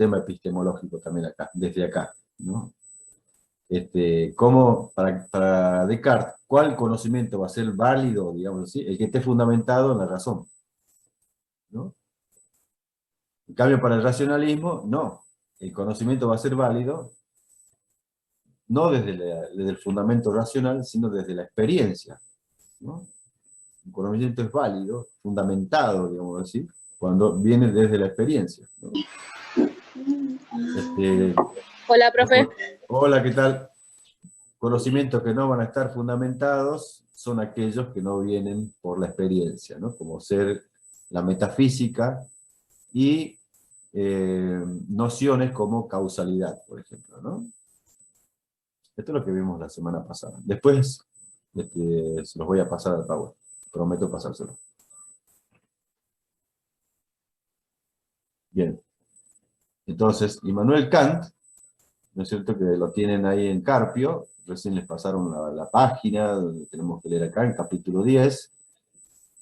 tema epistemológico también acá, desde acá, ¿no? ¿Cómo, para Descartes, cuál conocimiento va a ser válido, digamos así? El que esté fundamentado en la razón, ¿no? En cambio, para el racionalismo, no. El conocimiento va a ser válido no desde el fundamento racional, sino desde la experiencia, ¿no? Un conocimiento es válido, fundamentado, digamos así, cuando viene desde la experiencia, ¿no? Hola, profe. Hola, ¿qué tal? Conocimientos que no van a estar fundamentados son aquellos que no vienen por la experiencia, ¿no? Como ser la metafísica y nociones como causalidad, por ejemplo, ¿no? Esto es lo que vimos la semana pasada. Después se los voy a pasar al Power. Prometo pasárselo. Bien. Entonces, Immanuel Kant, ¿no es cierto? Que lo tienen ahí en Carpio, recién les pasaron la página, donde tenemos que leer acá, en capítulo 10.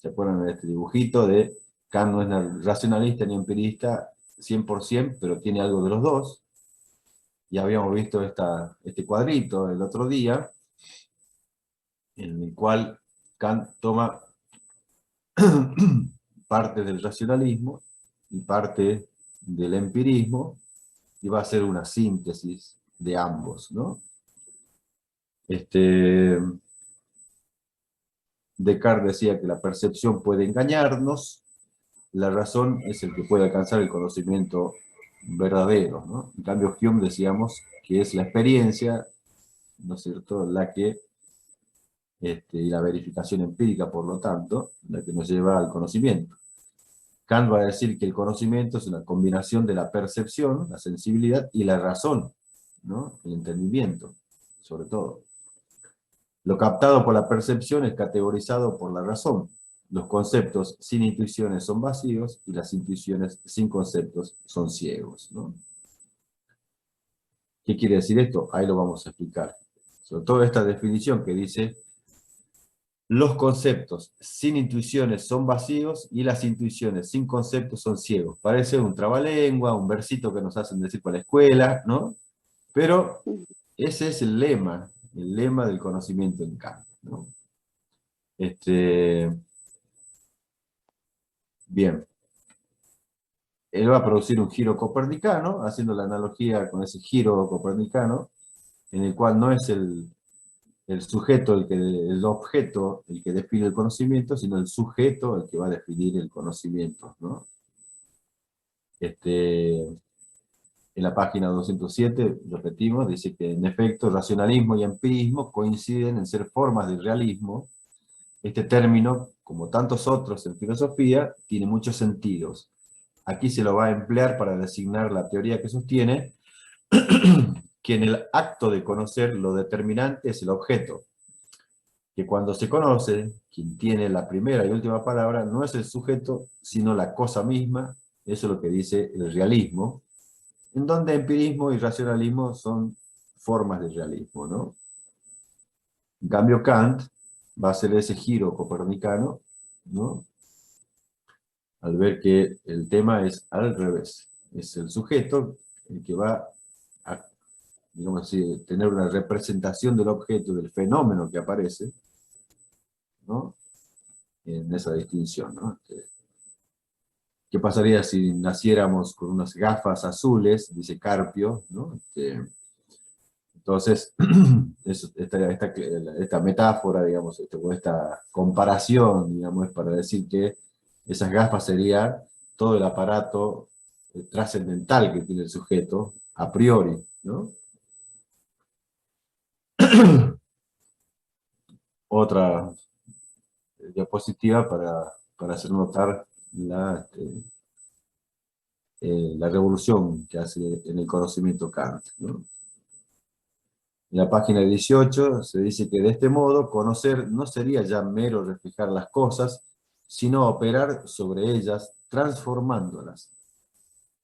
Se acuerdan de este dibujito de Kant no es racionalista ni empirista 100%, pero tiene algo de los dos. Ya habíamos visto este cuadrito el otro día, en el cual Kant toma parte del racionalismo y parte del empirismo, y va a hacer una síntesis de ambos, ¿no? Descartes decía que la percepción puede engañarnos, la razón es el que puede alcanzar el conocimiento verdadero, ¿no? En cambio, Hume decíamos que es la experiencia, ¿no es cierto?, la que, y la verificación empírica, por lo tanto, la que nos lleva al conocimiento. Kant va a decir que el conocimiento es una combinación de la percepción, la sensibilidad, y la razón, ¿no?, el entendimiento, sobre todo. Lo captado por la percepción es categorizado por la razón. Los conceptos sin intuiciones son vacíos y las intuiciones sin conceptos son ciegos, ¿no? ¿Qué quiere decir esto? Ahí lo vamos a explicar. Sobre todo esta definición que dice: los conceptos sin intuiciones son vacíos y las intuiciones sin conceptos son ciegos. Parece un trabalengua, un versito que nos hacen decir para la escuela, ¿no? Pero ese es el lema del conocimiento en Kant, ¿no? Bien. Él va a producir un giro copernicano, haciendo la analogía con ese giro copernicano, en el cual no es el sujeto, el objeto, el que define el conocimiento, sino el sujeto el que va a definir el conocimiento, ¿no? En la página 207, repetimos, dice que en efecto racionalismo y empirismo coinciden en ser formas del realismo. Este término, como tantos otros en filosofía, tiene muchos sentidos. Aquí se lo va a emplear para designar la teoría que sostiene que en el acto de conocer lo determinante es el objeto, que cuando se conoce, quien tiene la primera y última palabra no es el sujeto, sino la cosa misma. Eso es lo que dice el realismo, en donde empirismo y racionalismo son formas de realismo, ¿no? En cambio, Kant va a hacer ese giro copernicano, ¿no?, al ver que el tema es al revés. Es el sujeto el que va a, digamos así, tener una representación del objeto, del fenómeno que aparece, ¿no?, en esa distinción, ¿no? ¿Qué pasaría si naciéramos con unas gafas azules? Dice Carpio, ¿no? Entonces, esta metáfora, digamos, esta comparación, digamos, es para decir que esas gafas sería todo el aparato trascendental que tiene el sujeto a priori, ¿no? Otra diapositiva para hacer notar la revolución que hace en el conocimiento Kant, ¿no? En la página 18 se dice que de este modo conocer no sería ya mero reflejar las cosas, sino operar sobre ellas transformándolas.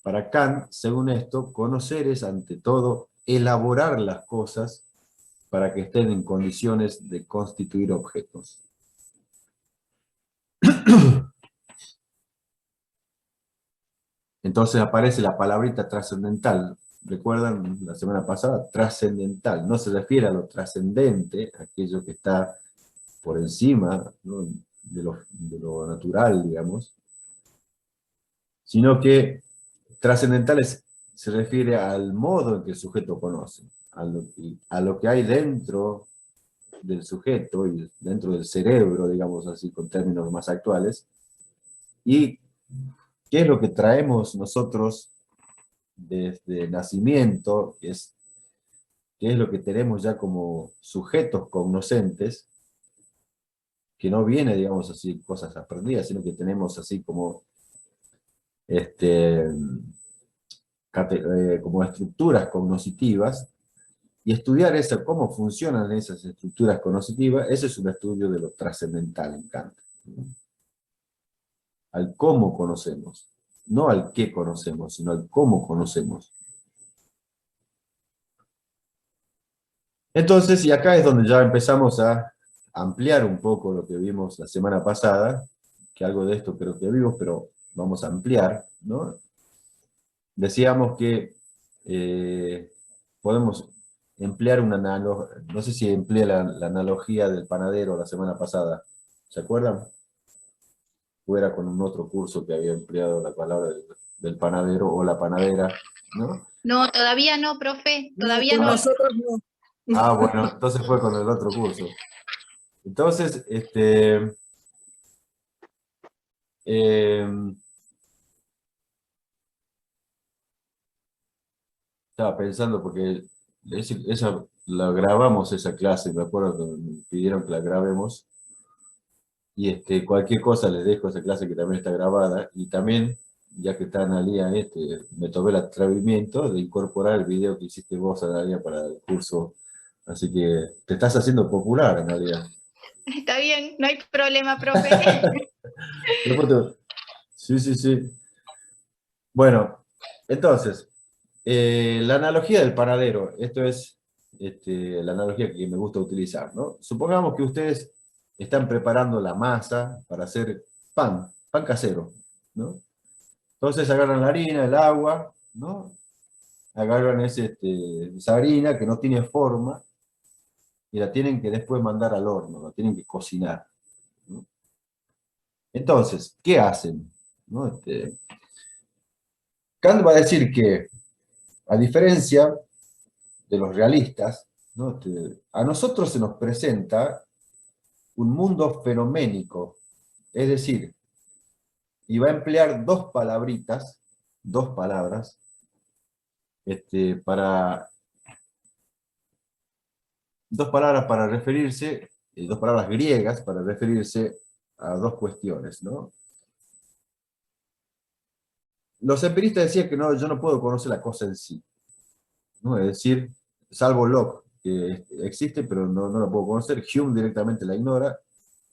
Para Kant, según esto, conocer es ante todo elaborar las cosas para que estén en condiciones de constituir objetos. Entonces aparece la palabrita trascendental. ¿Recuerdan la semana pasada? Trascendental. No se refiere a lo trascendente, aquello que está por encima, ¿no?, de lo natural, digamos, sino que trascendental se refiere al modo en que el sujeto conoce, a lo que hay dentro del sujeto y dentro del cerebro, digamos así, con términos más actuales, y qué es lo que traemos nosotros desde nacimiento, qué es lo que tenemos ya como sujetos cognoscentes, que no viene, digamos así, cosas aprendidas, sino que tenemos así como, este, como estructuras cognitivas, y estudiar eso, cómo funcionan esas estructuras cognitivas, ese es un estudio de lo trascendental en Kant. Al cómo conocemos, no al qué conocemos, sino al cómo conocemos. Entonces, y acá es donde ya empezamos a ampliar un poco lo que vimos la semana pasada, que algo de esto creo que vimos, pero vamos a ampliar, ¿no? Decíamos que podemos emplear una analogía, no sé si empleé la analogía del panadero la semana pasada, ¿se acuerdan? O era con un otro curso que había empleado la palabra del panadero o la panadera, ¿no? No, todavía no, profe, No, todavía con no. nosotros no. Bueno, entonces fue con el otro curso. Entonces, estaba pensando porque la grabamos esa clase, me acuerdo que me pidieron que la grabemos, y cualquier cosa les dejo esa clase que también está grabada, y también, ya que está Analia, me tomé el atrevimiento de incorporar el video que hiciste vos, Analia, para el curso, así que te estás haciendo popular, Analia. Está bien, no hay problema, profe. Sí, sí, sí. Bueno, entonces, la analogía del panadero, esto es la analogía que me gusta utilizar, ¿no? Supongamos que ustedes están preparando la masa para hacer pan casero, ¿no? Entonces agarran la harina, el agua, ¿no? Agarran esa harina que no tiene forma y la tienen que después mandar al horno, la tienen que cocinar, ¿no? Entonces, ¿qué hacen? ¿No? Kant va a decir que, a diferencia de los realistas, ¿no?, a nosotros se nos presenta un mundo fenoménico, es decir, y va a emplear dos palabritas, dos palabras, para referirse, dos palabras griegas para referirse a dos cuestiones, ¿no? Los empiristas decían que no, yo no puedo conocer la cosa en sí, ¿no? Es decir, salvo Locke, que existe, pero no la puedo conocer. Hume directamente la ignora,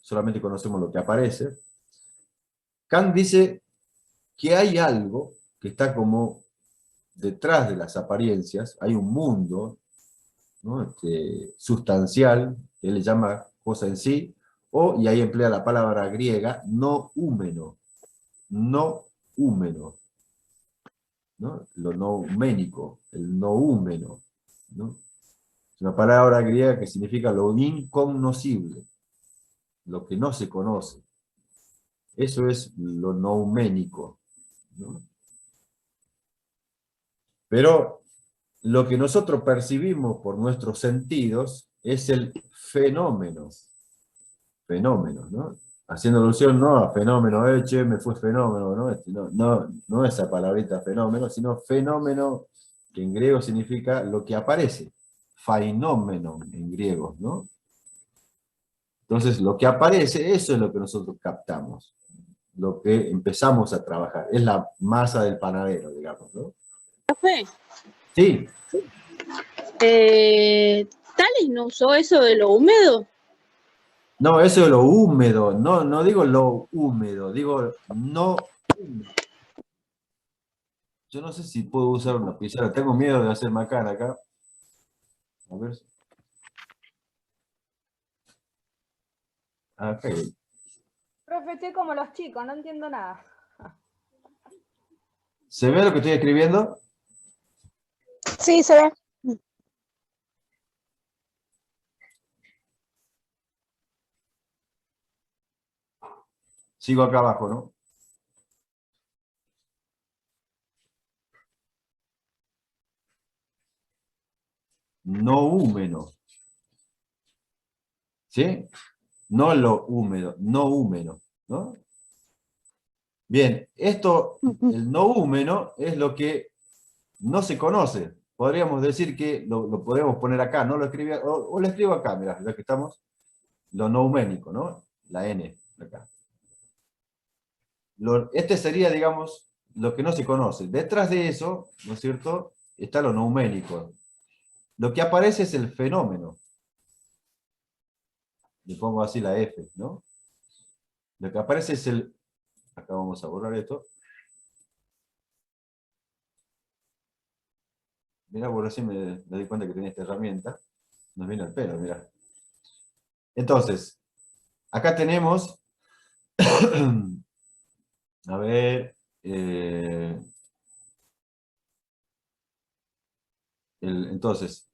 solamente conocemos lo que aparece. Kant dice que hay algo que está como detrás de las apariencias, hay un mundo, ¿no?, sustancial, que él le llama cosa en sí, y ahí emplea la palabra griega, no húmeno, no húmeno, ¿no? Lo no huménico, el no húmeno, ¿no? Es una palabra griega que significa lo incognoscible, lo que no se conoce. Eso es lo nouménico, ¿no? Pero lo que nosotros percibimos por nuestros sentidos es el fenómeno, ¿no? Haciendo alusión no a fenómeno, che, me fue fenómeno, ¿no? No esa palabrita fenómeno, sino fenómeno, que en griego significa lo que aparece, phainomeno en griego, ¿no? Entonces, lo que aparece, eso es lo que nosotros captamos, lo que empezamos a trabajar, es la masa del panadero, digamos, ¿no? Profe, Sí. Tales no usó eso de lo húmedo. No, eso es lo húmedo, no digo lo húmedo, digo no húmedo. Yo no sé si puedo usar una pizarra, tengo miedo de hacer macana acá. A ver. Acá Profe, estoy como los chicos, no entiendo nada. ¿Se ve lo que estoy escribiendo? Sí, se ve. Sigo acá abajo, ¿no? Noúmeno. ¿Sí? No lo húmedo, no húmeno, ¿no? Bien, esto, el noúmeno, es lo que no se conoce. Podríamos decir que lo podemos poner acá, no lo escribí, o lo escribo acá, mirá, ya que estamos, lo nouménico, ¿no? La N, acá. Este sería, digamos, lo que no se conoce. Detrás de eso, ¿no es cierto?, está lo nouménico. Lo que aparece es el fenómeno. Le pongo así la F, ¿no? Lo que aparece es el... Acá vamos a borrar esto. Mirá, por así me di cuenta que tenía esta herramienta. Nos viene al pelo, mirá. Entonces, acá tenemos... a ver... entonces,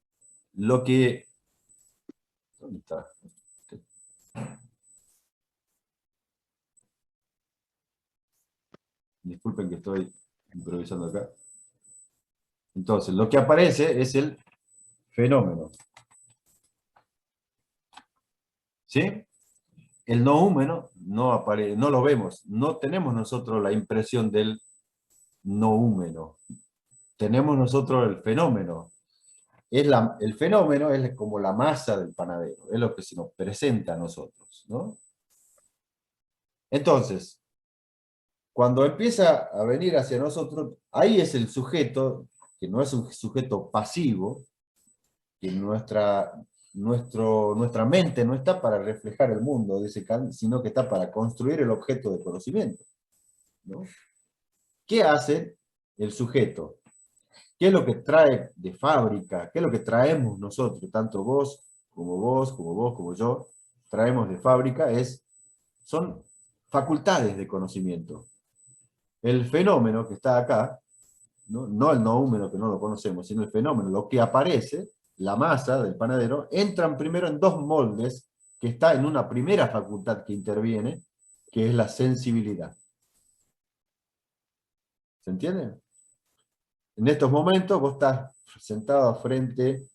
lo que... ¿Dónde está? Disculpen que estoy improvisando acá. Entonces, lo que aparece es el fenómeno. ¿Sí? El noúmeno no aparece, no lo vemos. No tenemos nosotros la impresión del noúmeno. Tenemos nosotros el fenómeno. El fenómeno es como la masa del panadero. Es lo que se nos presenta a nosotros, ¿no? Entonces, cuando empieza a venir hacia nosotros, ahí es el sujeto, que no es un sujeto pasivo, que nuestra mente no está para reflejar el mundo, dice Kant, sino que está para construir el objeto de conocimiento, ¿no? ¿Qué hace el sujeto? ¿Qué es lo que trae de fábrica? ¿Qué es lo que traemos nosotros? Tanto vos, como yo, traemos de fábrica, son facultades de conocimiento. El fenómeno que está acá, no el noúmeno que no lo conocemos, sino el fenómeno, lo que aparece, la masa del panadero, entran primero en dos moldes, que está en una primera facultad que interviene, que es la sensibilidad. ¿Se entiende? En estos momentos vos estás sentado frente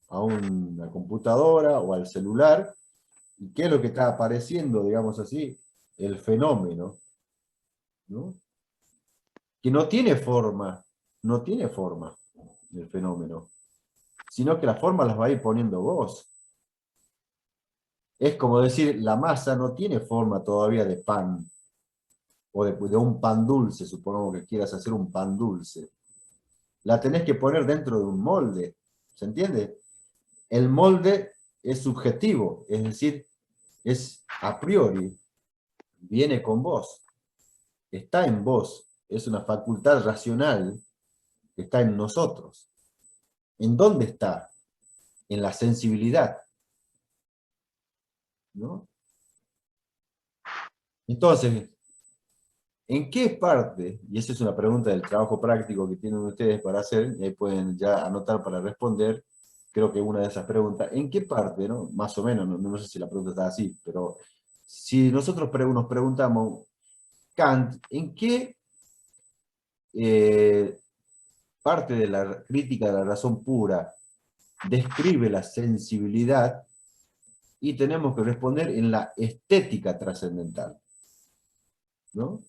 a una computadora o al celular, y ¿qué es lo que está apareciendo, digamos así? El fenómeno, ¿no? Que no tiene forma el fenómeno, sino que las formas las va a ir poniendo vos. Es como decir, la masa no tiene forma todavía de pan, o de un pan dulce, supongamos que quieras hacer un pan dulce. La tenés que poner dentro de un molde, ¿se entiende? El molde es subjetivo, es decir, es a priori, viene con vos, está en vos, es una facultad racional que está en nosotros. ¿En dónde está? En la sensibilidad, ¿no? Entonces, ¿en qué parte? Y esa es una pregunta del trabajo práctico que tienen ustedes para hacer, y ahí pueden ya anotar para responder, creo que una de esas preguntas, ¿en qué parte, no? Más o menos, no sé si la pregunta está así, pero si nosotros nos preguntamos, Kant, ¿en qué parte de la crítica de la razón pura describe la sensibilidad? Y tenemos que responder en la estética trascendental, ¿no?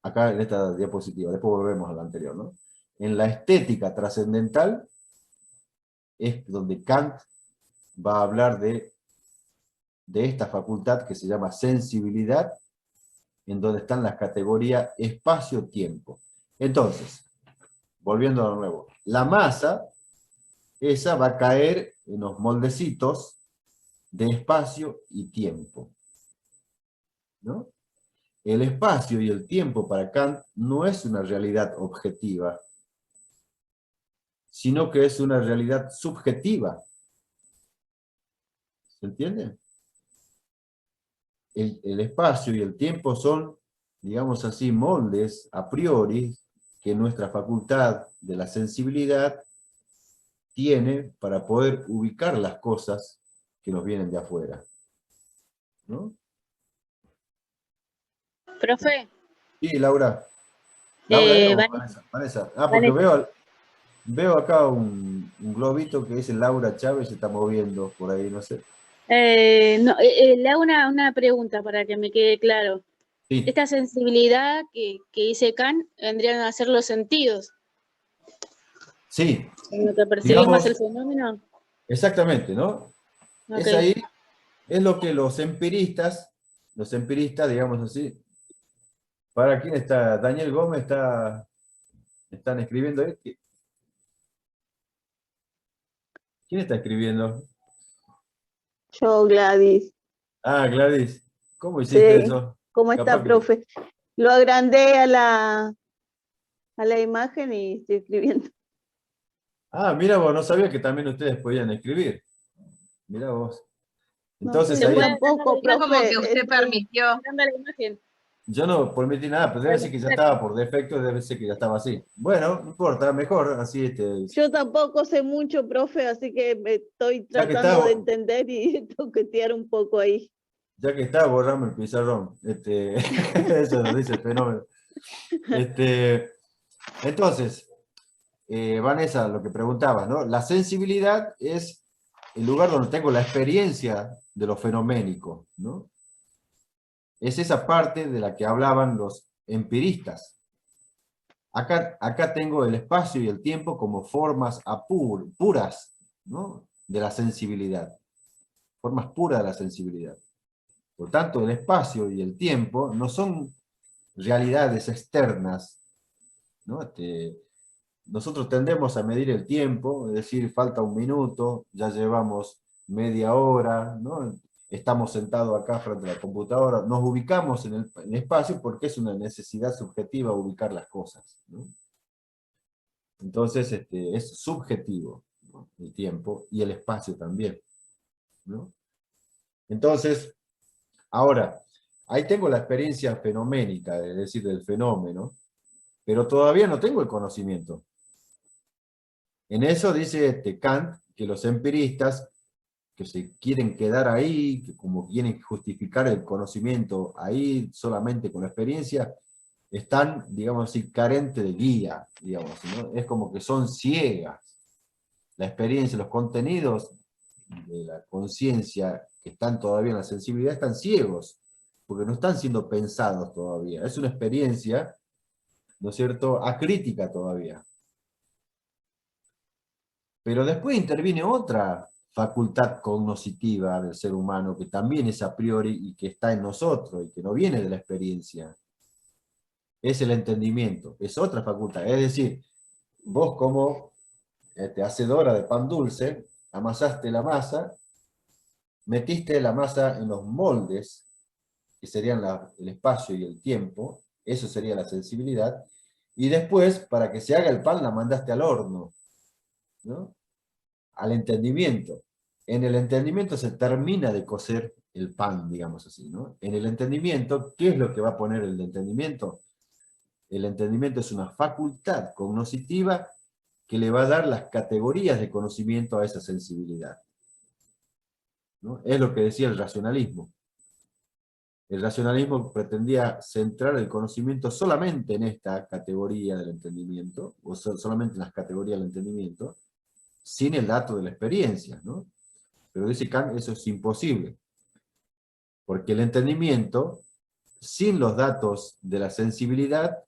Acá en esta diapositiva, después volvemos a la anterior, ¿no? En la estética trascendental es donde Kant va a hablar de esta facultad que se llama sensibilidad, en donde están las categorías espacio-tiempo. Entonces, volviendo de nuevo, la masa, esa va a caer en los moldecitos de espacio y tiempo, ¿no? El espacio y el tiempo para Kant no es una realidad objetiva, sino que es una realidad subjetiva. ¿Se entiende? El espacio y el tiempo son digamos así, moldes a priori que nuestra facultad de la sensibilidad tiene para poder ubicar las cosas que nos vienen de afuera, ¿no? Profe, Sí, Laura. Laura, ¿o Vanessa. Vanessa? Ah, porque veo acá un globito que dice Laura Chávez, se está moviendo por ahí, no sé. No, le hago una pregunta para que me quede claro. Sí, Esta sensibilidad que dice Kant vendrían a ser los sentidos, sí, en lo que percibimos digamos, el fenómeno. exactamente, ¿no? Ok. Es ahí, es lo que los empiristas, digamos así, ¿para quién está? Daniel Gómez están escribiendo ahí. ¿Quién está escribiendo? Yo, Gladys. Ah, Gladys, ¿cómo hiciste Sí. eso? ¿Cómo Capaz está, profe? Lo agrandé a la imagen y estoy escribiendo. Ah, mira vos, no sabía que también ustedes podían escribir. Mira vos. No, Entonces sé, yo ahí, tampoco, No como que profe. usted permitió. Agranda la imagen. yo no permití nada, pero debe ser que ya estaba por defecto, debe ser que ya estaba así. Bueno, no importa, mejor, así Yo tampoco sé mucho, profe, así que me estoy ya que tratando de está, entender y toquetear un poco ahí. ya que está, borrame el pizarrón. Eso lo dice el fenómeno. Entonces, Vanessa, lo que preguntabas, ¿no? La sensibilidad es el lugar donde tengo la experiencia de lo fenoménico, ¿no? Es esa parte de la que hablaban los empiristas. Acá tengo el espacio y el tiempo como formas puras, ¿no? De la sensibilidad. Formas puras de la sensibilidad. Por tanto, el espacio y el tiempo no son realidades externas, ¿no? Nosotros tendemos a medir el tiempo, es decir, falta un minuto, ya llevamos media hora, ¿no? Estamos sentados acá frente a la computadora, nos ubicamos en el espacio porque es una necesidad subjetiva ubicar las cosas, ¿no? Entonces es subjetivo, ¿no? El tiempo y el espacio también, ¿no? Entonces, ahora, ahí tengo la experiencia fenoménica, es decir, del fenómeno, pero todavía no tengo el conocimiento. En eso dice Kant que los empiristas que se quieren quedar ahí, que como quieren justificar el conocimiento ahí solamente con la experiencia, están, digamos así, carentes de guía, digamos, ¿no? Es como que son ciegas. La experiencia, los contenidos de la conciencia que están todavía en la sensibilidad están ciegos, porque no están siendo pensados todavía. Es una experiencia, ¿no es cierto?, acrítica todavía. Pero después interviene otra facultad cognoscitiva del ser humano que también es a priori y que está en nosotros y que no viene de la experiencia. Es el entendimiento, es otra facultad. Es decir, vos como hacedora de pan dulce, amasaste la masa, metiste la masa en los moldes, que serían el espacio y el tiempo, eso sería la sensibilidad, y después, para que se haga el pan, la mandaste al horno, ¿no? Al entendimiento. En el entendimiento se termina de cocer el pan, digamos así, ¿no? En el entendimiento, ¿qué es lo que va a poner el entendimiento? El entendimiento es una facultad cognoscitiva que le va a dar las categorías de conocimiento a esa sensibilidad, ¿no? Es lo que decía el racionalismo. El racionalismo pretendía centrar el conocimiento solamente en esta categoría del entendimiento, o solamente en las categorías del entendimiento, sin el dato de la experiencia, ¿no? Pero dice Kant, eso es imposible, porque el entendimiento, sin los datos de la sensibilidad,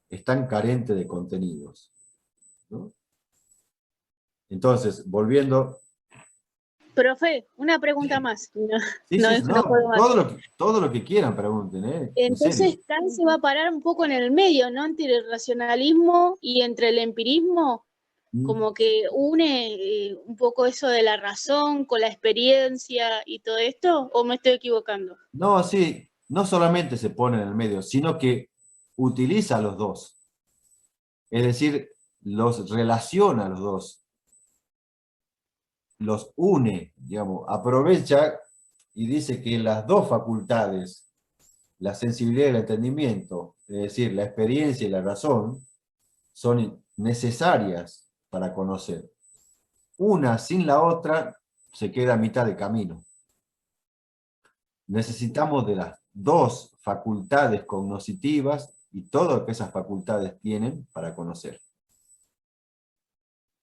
están carentes de contenidos, ¿no? Entonces, volviendo... Profe, una pregunta más. No, Sí, no, sí, no no, puedo más. todo lo que quieran pregunten, ¿eh? En serio. Entonces, Kant se va a parar un poco en el medio, ¿no? Entre el racionalismo y entre el empirismo, como que une un poco eso de la razón con la experiencia y todo esto, ¿o me estoy equivocando? No, sí, no solamente se pone en el medio, sino que utiliza a los dos. Es decir, los relaciona a los dos. Los une, digamos, aprovecha y dice que las dos facultades la sensibilidad y el entendimiento, es decir, la experiencia y la razón, son necesarias para conocer. Una sin la otra se queda a mitad de camino. Necesitamos de las dos facultades cognitivas y todo lo que esas facultades tienen para conocer.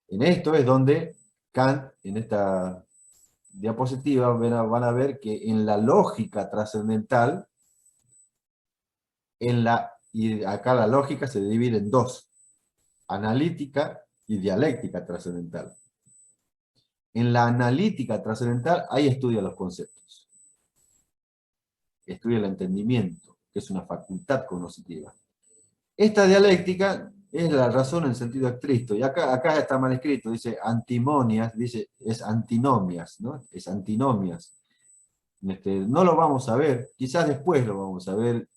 En esto es donde Kant, en esta diapositiva, van a ver que en la lógica trascendental, y acá la lógica se divide en dos, analítica y dialéctica trascendental. En la analítica trascendental, ahí estudia los conceptos. Estudia el entendimiento, que es una facultad cognitiva. Esta dialéctica es la razón en sentido estricto, y acá está mal escrito, dice antimonias, dice es antinomias, ¿no? Es antinomias. No lo vamos a ver, quizás después lo vamos a ver,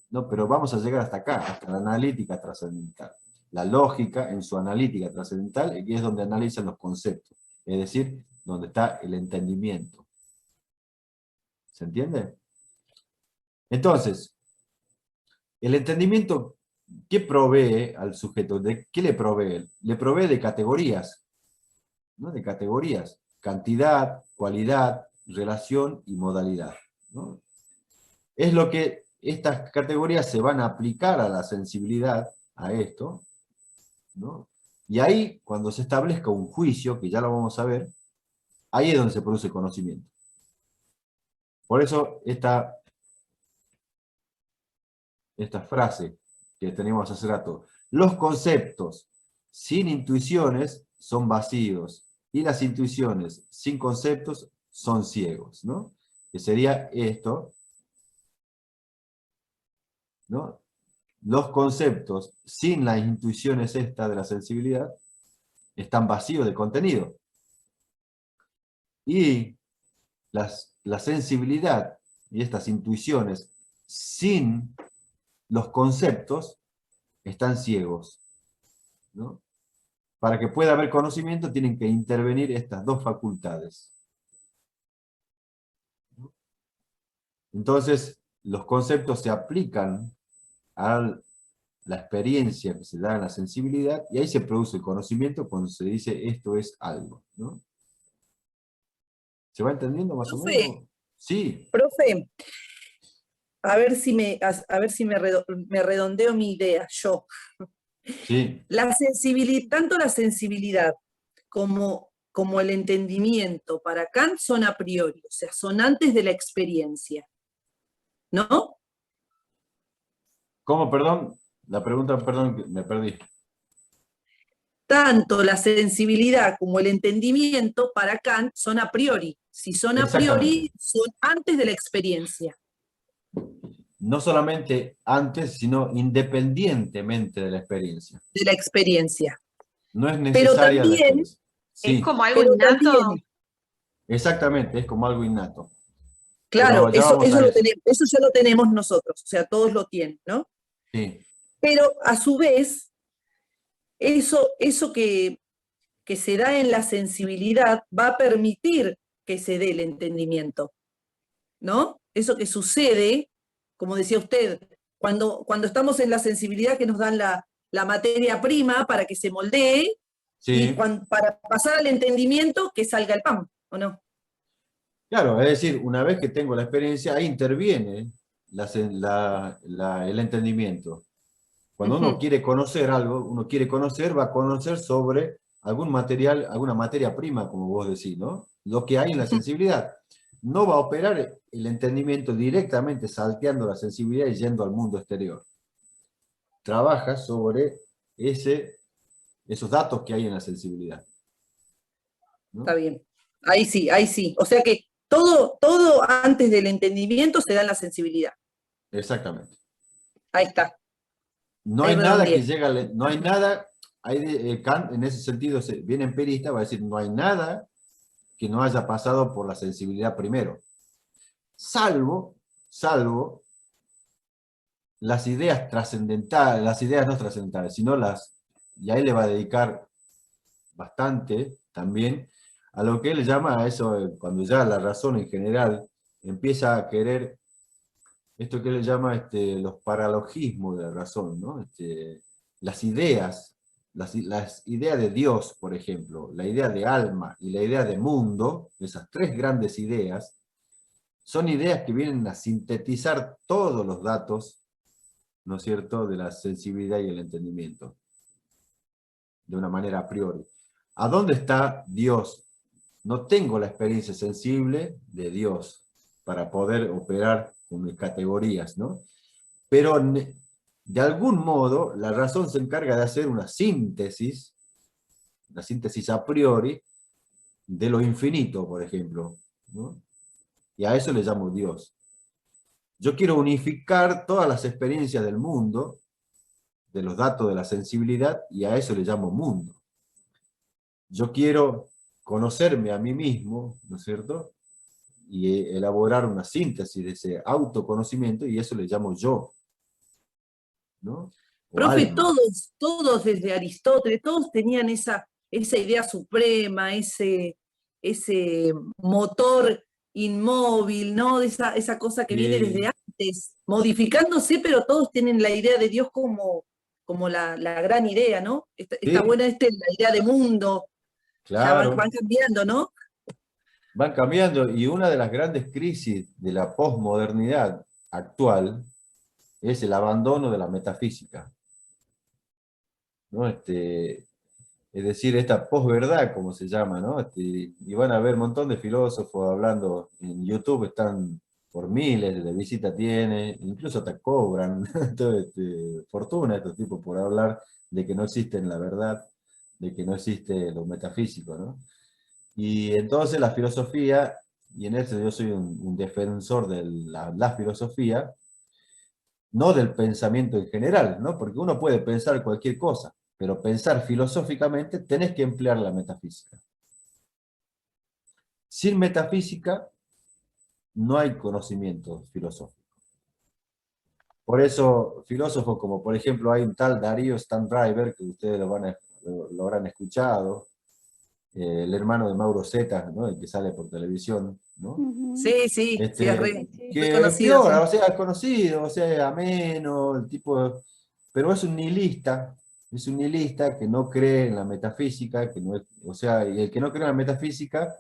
¿no? Pero vamos a llegar hasta acá, hasta la analítica trascendental. La lógica en su analítica trascendental, que es donde analizan los conceptos, es decir, donde está el entendimiento. ¿Se entiende? Entonces, el entendimiento, ¿qué provee al sujeto? ¿De qué le provee? Le provee de categorías, ¿no? De categorías, cantidad, cualidad, relación y modalidad, ¿no? Es lo que estas categorías se van a aplicar a la sensibilidad, a esto, ¿no? Y ahí, cuando se establezca un juicio, que ya lo vamos a ver, ahí es donde se produce conocimiento. Por eso esta frase que tenemos hace rato, los conceptos sin intuiciones son vacíos, y las intuiciones sin conceptos son ciegos, ¿no? Que sería esto, ¿no? Los conceptos sin las intuiciones de la sensibilidad están vacíos de contenido. Y la sensibilidad y estas intuiciones sin los conceptos están ciegos, ¿no? Para que pueda haber conocimiento tienen que intervenir estas dos facultades. Entonces, los conceptos se aplican a la experiencia que se da en la sensibilidad, y ahí se produce el conocimiento cuando se dice esto es algo, ¿no? ¿Se va entendiendo más o menos? Sí. Profe, a ver si me redondeo mi idea, yo. Sí. Tanto la sensibilidad como el entendimiento para Kant son a priori, o sea, son antes de la experiencia, ¿no? ¿Cómo, perdón? La pregunta, perdón, me perdí. Tanto la sensibilidad como el entendimiento para Kant son a priori. Si son a priori, son antes de la experiencia. No solamente antes, sino independientemente de la experiencia. De la experiencia. No es necesaria la experiencia. Sí. Es como algo innato. También, exactamente, es como algo innato. Claro, eso ya lo tenemos nosotros, o sea, todos lo tienen, ¿no? Sí. Pero a su vez, eso que se da en la sensibilidad va a permitir que se dé el entendimiento, ¿no? Eso que sucede, como decía usted, cuando estamos en la sensibilidad que nos dan la materia prima para que se moldee, sí. Y para pasar al entendimiento que salga el pan, ¿o no? Claro, es decir, una vez que tengo la experiencia, ahí interviene el entendimiento. Cuando uno quiere conocer algo, va a conocer sobre algún material, alguna materia prima, como vos decís, ¿no? Lo que hay en la sensibilidad. No va a operar el entendimiento directamente salteando la sensibilidad y yendo al mundo exterior. Trabaja sobre esos datos que hay en la sensibilidad, ¿no? Está bien. Ahí sí. O sea que todo antes del entendimiento se da en la sensibilidad. Exactamente. Ahí está. No hay nada que llegue, no hay nada, Kant en ese sentido, bien empirista, va a decir, no hay nada que no haya pasado por la sensibilidad primero. Salvo las ideas trascendentales, las ideas no trascendentales, sino y ahí le va a dedicar bastante también a lo que él llama a eso, cuando ya la razón en general empieza a querer esto que él llama los paralogismos de la razón, ¿no? Las ideas, las ideas de Dios, por ejemplo, la idea de alma y la idea de mundo, esas tres grandes ideas, son ideas que vienen a sintetizar todos los datos, ¿no es cierto?, de la sensibilidad y el entendimiento, de una manera a priori. ¿A dónde está Dios? No tengo la experiencia sensible de Dios para poder operar con mis categorías, ¿no? Pero de algún modo la razón se encarga de hacer una síntesis a priori de lo infinito, por ejemplo, ¿no? Y a eso le llamo Dios. Yo quiero unificar todas las experiencias del mundo, de los datos de la sensibilidad, y a eso le llamo mundo. Yo quiero conocerme a mí mismo, ¿no es cierto?, y elaborar una síntesis de ese autoconocimiento, y eso le llamo yo, ¿no? O Profe, alma. todos desde Aristóteles, todos tenían esa idea suprema, ese motor inmóvil, ¿no? Esa cosa que viene desde antes, modificándose, pero todos tienen la idea de Dios como la gran idea, ¿no? Está buena la idea de mundo, Claro. ya van cambiando, ¿no? Van cambiando, y una de las grandes crisis de la posmodernidad actual es el abandono de la metafísica, ¿no? Es decir, esta posverdad, como se llama, ¿no? Y van a ver un montón de filósofos hablando en YouTube, están por miles de visitas tiene, incluso te cobran fortuna estos tipos por hablar de que no existe la verdad, de que no existe lo metafísico, ¿no? Y entonces la filosofía, y en eso yo soy un defensor de la filosofía, no del pensamiento en general, ¿no? Porque uno puede pensar cualquier cosa, pero pensar filosóficamente tenés que emplear la metafísica. Sin metafísica no hay conocimiento filosófico. Por eso filósofos como por ejemplo hay un tal Darío Stanriver, que ustedes lo habrán escuchado, el hermano de Mauro Zeta, ¿no?, el que sale por televisión, ¿no? Sí, sí, Que conocido. piola, o sea, es conocido, o sea, es ameno, el tipo, pero es un nihilista que no cree en la metafísica, que no es, o sea, y el que no cree en la metafísica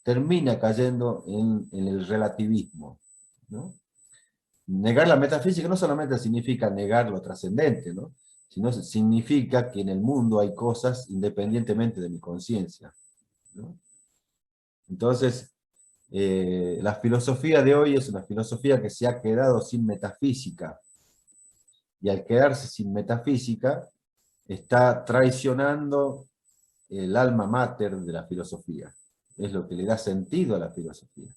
termina cayendo en el relativismo, ¿no? Negar la metafísica no solamente significa negar lo trascendente, ¿no?, sino significa que en el mundo hay cosas independientemente de mi conciencia, ¿no? Entonces, la filosofía de hoy es una filosofía que se ha quedado sin metafísica, y al quedarse sin metafísica, está traicionando el alma mater de la filosofía. Es lo que le da sentido a la filosofía,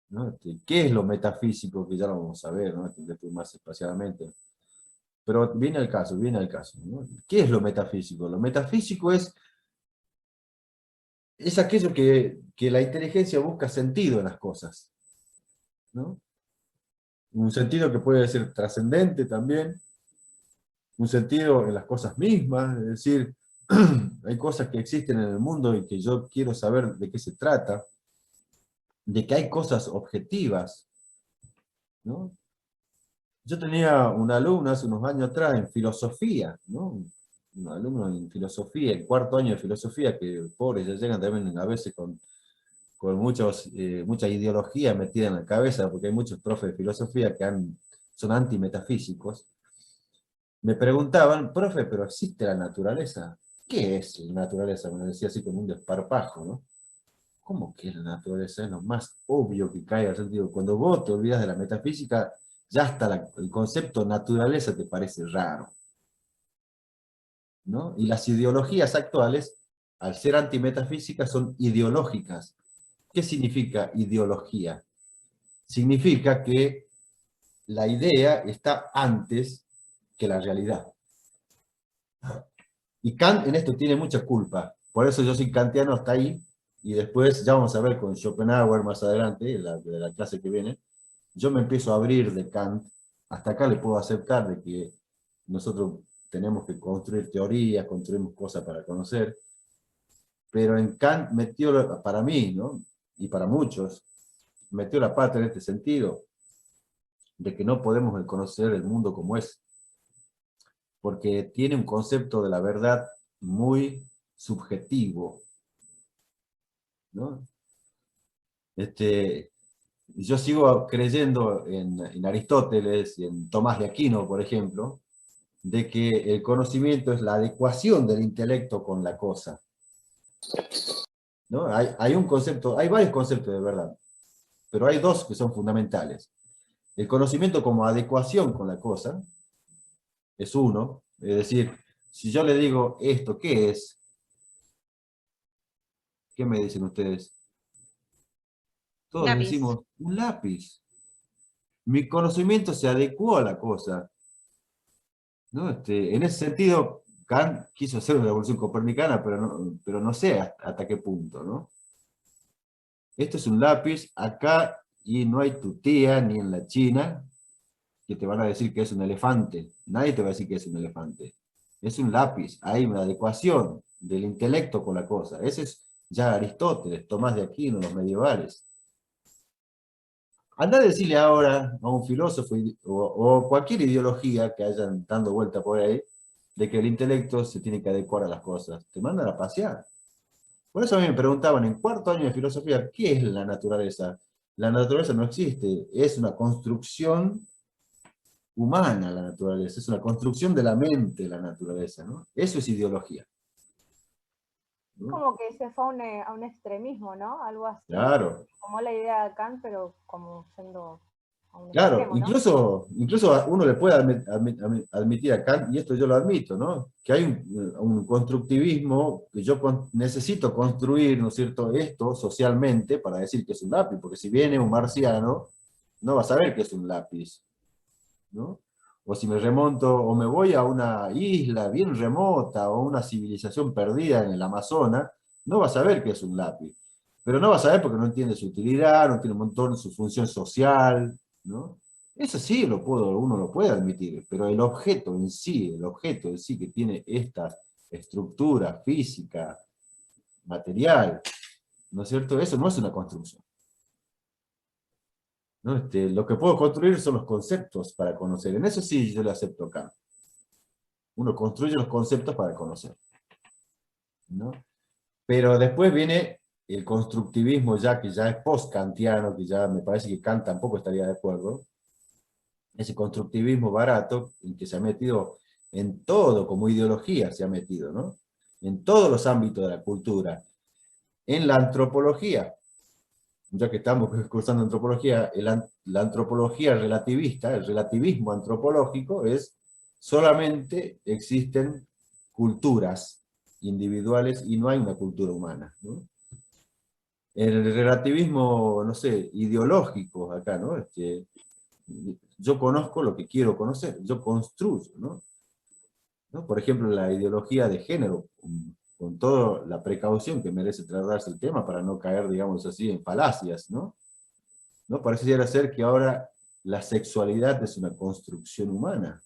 ¿no? ¿Qué es lo metafísico? Que ya lo vamos a ver, ¿no?, más espaciadamente. Pero viene al caso, ¿no? ¿Qué es lo metafísico? Lo metafísico es aquello que la inteligencia busca sentido en las cosas, ¿no? Un sentido que puede ser trascendente también, un sentido en las cosas mismas, es decir, hay cosas que existen en el mundo y que yo quiero saber de qué se trata, de que hay cosas objetivas, ¿no? Yo tenía un alumno hace unos años atrás en filosofía, ¿no? Un alumno en filosofía, el cuarto año de filosofía, que pobres ya llegan también a veces con mucha ideología metida en la cabeza, porque hay muchos profes de filosofía que son antimetafísicos. Me preguntaban, profe, ¿pero existe la naturaleza? ¿Qué es la naturaleza? Me decía así con un desparpajo, ¿no? ¿Cómo que la naturaleza? Es lo más obvio que cae al sentido. Cuando vos te olvidas de la metafísica, ya hasta el concepto naturaleza te parece raro, ¿no? Y las ideologías actuales, al ser antimetafísicas, son ideológicas. ¿Qué significa ideología? Significa que la idea está antes que la realidad. Y Kant en esto tiene mucha culpa. Por eso yo soy kantiano hasta ahí, y después ya vamos a ver con Schopenhauer más adelante, de la clase que viene, yo me empiezo a abrir de Kant. Hasta acá le puedo aceptar de que nosotros tenemos que construir teorías, construimos cosas para conocer, pero en Kant metió, para mí, ¿no?, y para muchos, metió la pata en este sentido. de que no podemos conocer el mundo como es, porque tiene un concepto de la verdad muy subjetivo, ¿no? Yo sigo creyendo en Aristóteles y en Tomás de Aquino, por ejemplo, de que el conocimiento es la adecuación del intelecto con la cosa, ¿no? Hay un concepto, hay varios conceptos de verdad, pero hay dos que son fundamentales. El conocimiento como adecuación con la cosa es uno, es decir, si yo le digo esto, ¿qué es? ¿Qué me dicen ustedes? Todos Lápiz. decimos, un lápiz. Mi conocimiento se adecuó a la cosa, ¿no? En ese sentido, Kant quiso hacer una revolución copernicana, pero no sé hasta qué punto, ¿no? Esto es un lápiz acá y no hay tu tía ni en la China que te van a decir que es un elefante. Nadie te va a decir que es un elefante. Es un lápiz, hay una adecuación del intelecto con la cosa. Ese es ya Aristóteles, Tomás de Aquino, los medievales. Anda a decirle ahora a un filósofo o cualquier ideología que hayan dando vuelta por ahí, de que el intelecto se tiene que adecuar a las cosas. Te mandan a pasear. Por eso a mí me preguntaban en cuarto año de filosofía, ¿qué es la naturaleza? La naturaleza no existe, es una construcción humana la naturaleza, es una construcción de la mente la naturaleza, ¿no? Eso es ideología, ¿no? Como que se fue a un extremismo, ¿no? Algo así. Claro. Como la idea de Kant, pero como siendo a un Claro, extremo, ¿no? incluso uno le puede admitir a Kant, y esto yo lo admito, ¿no? Que hay un constructivismo que yo necesito construir, ¿no es cierto?, esto socialmente para decir que es un lápiz, porque si viene un marciano, no va a saber que es un lápiz, ¿no? O si me remonto, o me voy a una isla bien remota, o una civilización perdida en el Amazonas, no va a saber que es un lápiz. Pero no va a saber porque no entiende su utilidad, no tiene un montón de su función social, ¿no? Eso sí uno lo puede admitir, pero el objeto en sí que tiene esta estructura física, material, ¿no es cierto? Eso no es una construcción, ¿no? Lo que puedo construir son los conceptos para conocer. En eso sí yo le acepto acá. Uno construye los conceptos para conocer, ¿no? Pero después viene el constructivismo que ya es post-kantiano, que ya me parece que Kant tampoco estaría de acuerdo. Ese constructivismo barato, en que se ha metido en todo, como ideología se ha metido, ¿no? En todos los ámbitos de la cultura. En la antropología, ya que estamos cursando antropología, la antropología relativista, el relativismo antropológico es solamente existen culturas individuales y no hay una cultura humana, ¿no? El relativismo, no sé, ideológico acá, ¿no? Yo conozco lo que quiero conocer, yo construyo, ¿no? Por ejemplo, la ideología de género, con toda la precaución que merece tratarse el tema para no caer, digamos así, en falacias, ¿no? Pareciera ser que ahora la sexualidad es una construcción humana.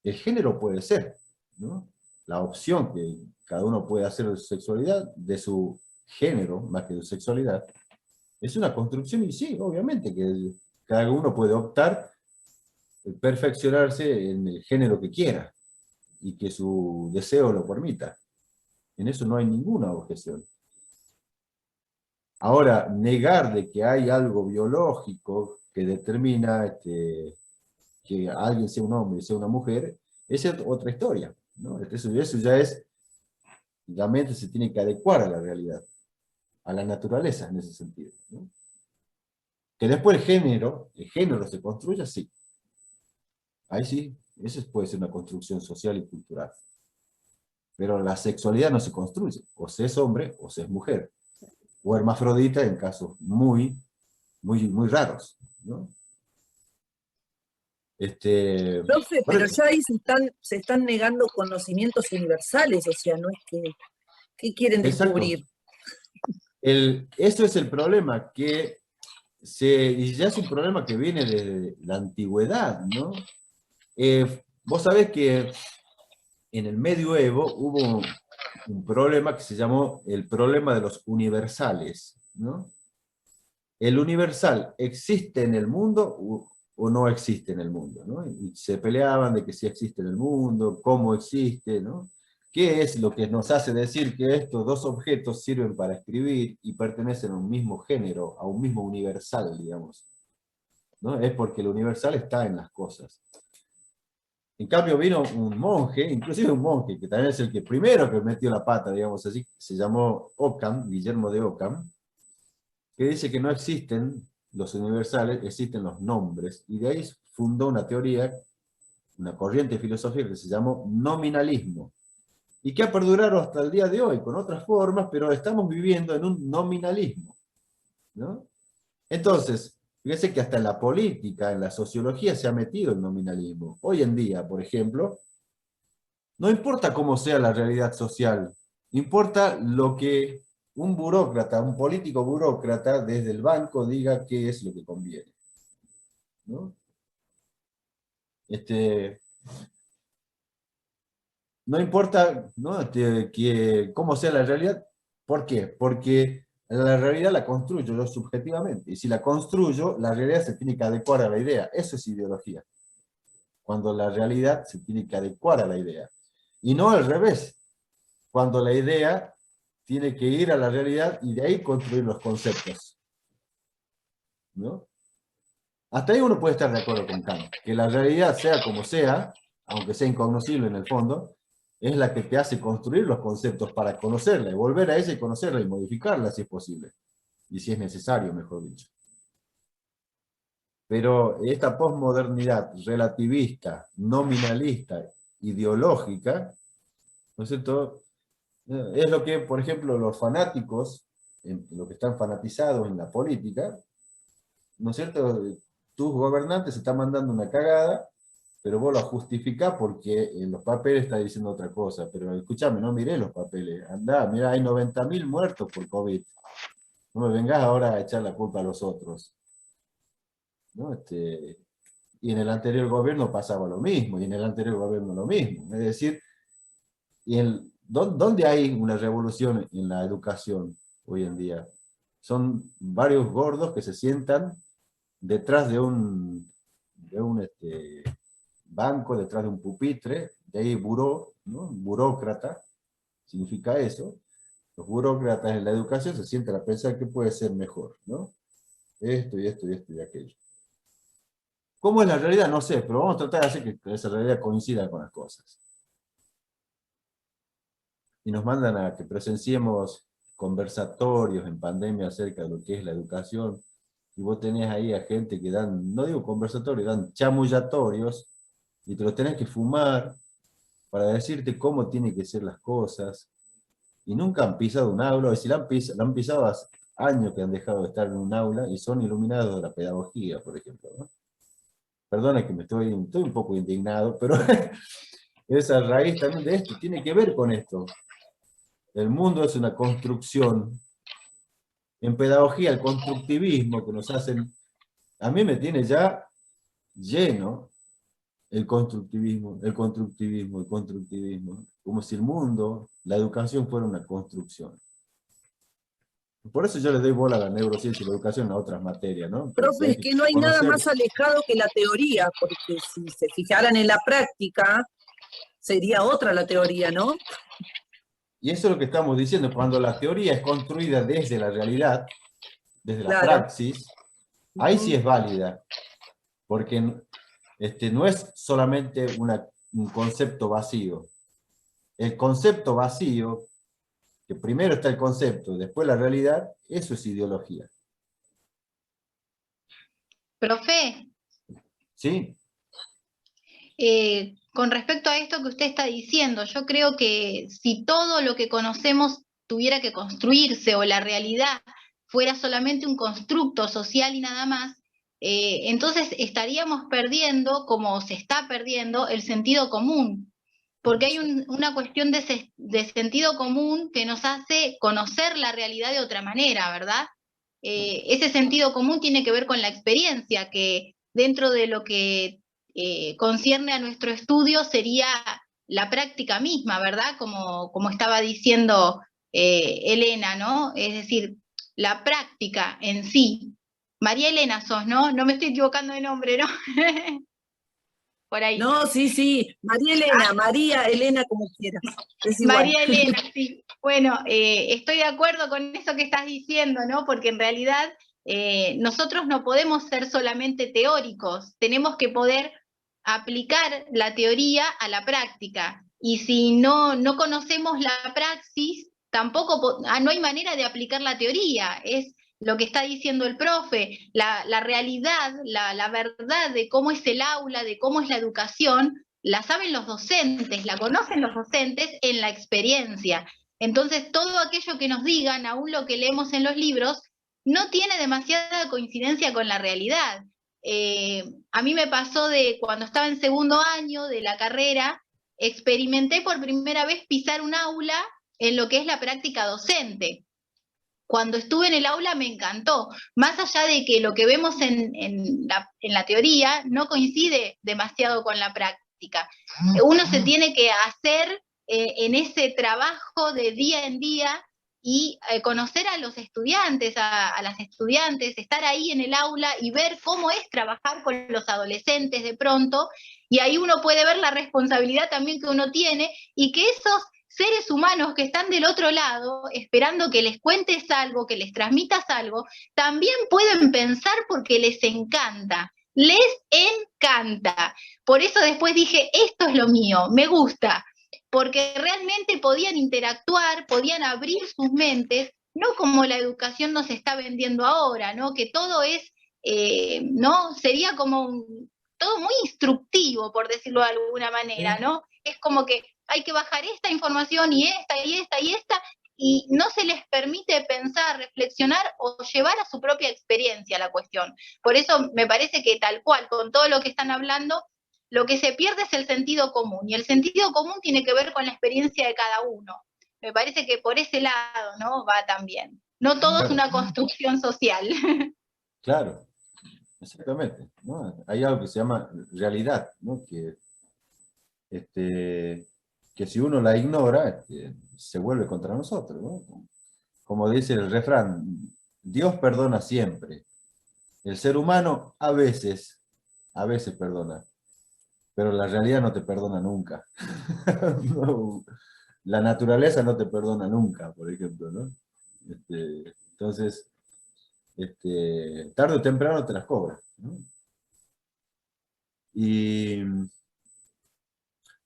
El género puede ser, ¿no? La opción que cada uno puede hacer de su sexualidad, de su género, más que de su sexualidad, es una construcción y sí, obviamente que cada uno puede optar, perfeccionarse en el género que quiera y que su deseo lo permita. En eso no hay ninguna objeción. Ahora, negar de que hay algo biológico que determina que alguien sea un hombre y sea una mujer, esa es otra historia, ¿no? Eso ya es, la mente se tiene que adecuar a la realidad, a la naturaleza en ese sentido, ¿no? Que después el género se construya, sí. Ahí sí, eso puede ser una construcción social y cultural. Pero la sexualidad no se construye, o se es hombre o se es mujer. O hermafrodita en casos muy raros, ¿no? Profe, por pero eso, ya ahí se están negando conocimientos universales, o sea, no es que, ¿qué quieren exacto. descubrir? Eso es el problema, y ya es un problema que viene de la antigüedad, ¿no? Vos sabés que en el medioevo hubo un problema que se llamó el problema de los universales, ¿no? El universal existe en el mundo o no existe en el mundo, ¿no? Y se peleaban de que sí existe en el mundo, cómo existe, ¿no? ¿Qué es lo que nos hace decir que estos dos objetos sirven para escribir y pertenecen a un mismo género, a un mismo universal, digamos? ¿No? Es porque el universal está en las cosas. En cambio vino un monje, inclusive un monje, que también es el que primero que metió la pata, digamos así, se llamó Occam, Guillermo de Occam, que dice que no existen los universales, existen los nombres, y de ahí fundó una teoría, una corriente filosófica que se llamó nominalismo, y que ha perdurado hasta el día de hoy, con otras formas, pero estamos viviendo en un nominalismo, ¿no? Entonces, fíjense que hasta en la política, en la sociología se ha metido el nominalismo. Hoy en día, por ejemplo, no importa cómo sea la realidad social, importa lo que un burócrata, un político burócrata desde el banco diga qué es lo que conviene, ¿no? No importa, ¿no? Cómo sea la realidad. ¿Por qué? Porque la realidad la construyo yo subjetivamente, y si la construyo, la realidad se tiene que adecuar a la idea. Eso es ideología. Cuando la realidad se tiene que adecuar a la idea. Y no al revés, cuando la idea tiene que ir a la realidad y de ahí construir los conceptos, ¿no? Hasta ahí uno puede estar de acuerdo con Kant, que la realidad sea como sea, aunque sea incognoscible en el fondo, es la que te hace construir los conceptos para conocerla, y volver a ella y conocerla, y modificarla si es posible, y si es necesario, mejor dicho. Pero esta posmodernidad relativista, nominalista, ideológica, ¿no es cierto?, es lo que, por ejemplo, los fanáticos, los que están fanatizados en la política, ¿no es cierto?, tus gobernantes se están mandando una cagada, pero vos lo justificás porque en los papeles está diciendo otra cosa. Pero escúchame, no miré los papeles. Andá, mira, hay 90.000 muertos por COVID. No me vengas ahora a echar la culpa a los otros, ¿no? Y en el anterior gobierno pasaba lo mismo, y en el anterior gobierno lo mismo. Es decir, ¿dónde hay una revolución en la educación hoy en día? Son varios gordos que se sientan detrás de un banco, detrás de un pupitre, de ahí buró, ¿no? Burócrata, significa eso. Los burócratas en la educación se sientan a pensar que puede ser mejor, ¿no? Esto y esto y esto y aquello. ¿Cómo es la realidad? No sé, pero vamos a tratar de hacer que esa realidad coincida con las cosas. Y nos mandan a que presenciemos conversatorios en pandemia acerca de lo que es la educación, y vos tenés ahí a gente que dan, no digo conversatorios, dan chamullatorios, y te los tenés que fumar para decirte cómo tienen que ser las cosas, y nunca han pisado un aula, o si la han pisado hace años que han dejado de estar en un aula, y son iluminados de la pedagogía, por ejemplo, ¿no? Perdona que estoy un poco indignado, pero esa raíz también de esto tiene que ver con esto. El mundo es una construcción. En pedagogía, el constructivismo que nos hacen, a mí me tiene ya lleno el constructivismo, el constructivismo, el constructivismo, como si el mundo, la educación fuera una construcción. Por eso yo le doy bola a la neurociencia y la educación a otras materias, ¿no? Profe, es que no hay nada más alejado que la teoría, porque si se fijaran en la práctica, sería otra la teoría, ¿no? Y eso es lo que estamos diciendo, cuando la teoría es construida desde la realidad, desde la praxis, ahí sí es válida, porque no es solamente un concepto vacío. El concepto vacío, que primero está el concepto, después la realidad, eso es ideología. Profe, ¿Sí? con respecto a esto que usted está diciendo, yo creo que si todo lo que conocemos tuviera que construirse o la realidad fuera solamente un constructo social y nada más, entonces estaríamos perdiendo, como se está perdiendo, el sentido común. Porque hay una cuestión de sentido común que nos hace conocer la realidad de otra manera, ¿verdad? Ese sentido común tiene que ver con la experiencia, que dentro de lo que concierne a nuestro estudio sería la práctica misma, ¿verdad? Como estaba diciendo Elena, ¿no? Es decir, la práctica en sí. María Elena sos, ¿no? No me estoy equivocando de nombre, ¿no? Por ahí. No, sí, María Elena, como quieras. Es igual. María Elena, sí. Bueno, estoy de acuerdo con eso que estás diciendo, ¿no? Porque en realidad nosotros no podemos ser solamente teóricos, tenemos que poder aplicar la teoría a la práctica. Y si no conocemos la praxis, tampoco no hay manera de aplicar la teoría. Es lo que está diciendo el profe, la realidad, la verdad de cómo es el aula, de cómo es la educación, la saben los docentes, la conocen los docentes en la experiencia. Entonces, todo aquello que nos digan, aún lo que leemos en los libros, no tiene demasiada coincidencia con la realidad. A mí me pasó de cuando estaba en segundo año de la carrera, experimenté por primera vez pisar un aula en lo que es la práctica docente. Cuando estuve en el aula me encantó, más allá de que lo que vemos en la teoría no coincide demasiado con la práctica. Uno se tiene que hacer en ese trabajo de día en día y conocer a los estudiantes, a las estudiantes, estar ahí en el aula y ver cómo es trabajar con los adolescentes de pronto, y ahí uno puede ver la responsabilidad también que uno tiene y que esos seres humanos que están del otro lado, esperando que les cuentes algo, que les transmitas algo, también pueden pensar porque les encanta. Les encanta. Por eso después dije, esto es lo mío, me gusta. Porque realmente podían interactuar, podían abrir sus mentes, no como la educación nos está vendiendo ahora, ¿no? Que todo es, ¿no? Sería como todo muy instructivo, por decirlo de alguna manera, ¿no? Es como que hay que bajar esta información y esta y esta y esta, y no se les permite pensar, reflexionar o llevar a su propia experiencia la cuestión. Por eso me parece que tal cual, con todo lo que están hablando, lo que se pierde es el sentido común, y el sentido común tiene que ver con la experiencia de cada uno. Me parece que por ese lado, ¿no? Va también. No todo es una construcción social. Claro, exactamente, ¿no? Hay algo que se llama realidad, ¿no? Que si uno la ignora, se vuelve contra nosotros, ¿no? Como dice el refrán, Dios perdona siempre. El ser humano a veces perdona, pero la realidad no te perdona nunca. No, la naturaleza no te perdona nunca, por ejemplo, ¿no? Entonces, tarde o temprano te las cobra, ¿no? Y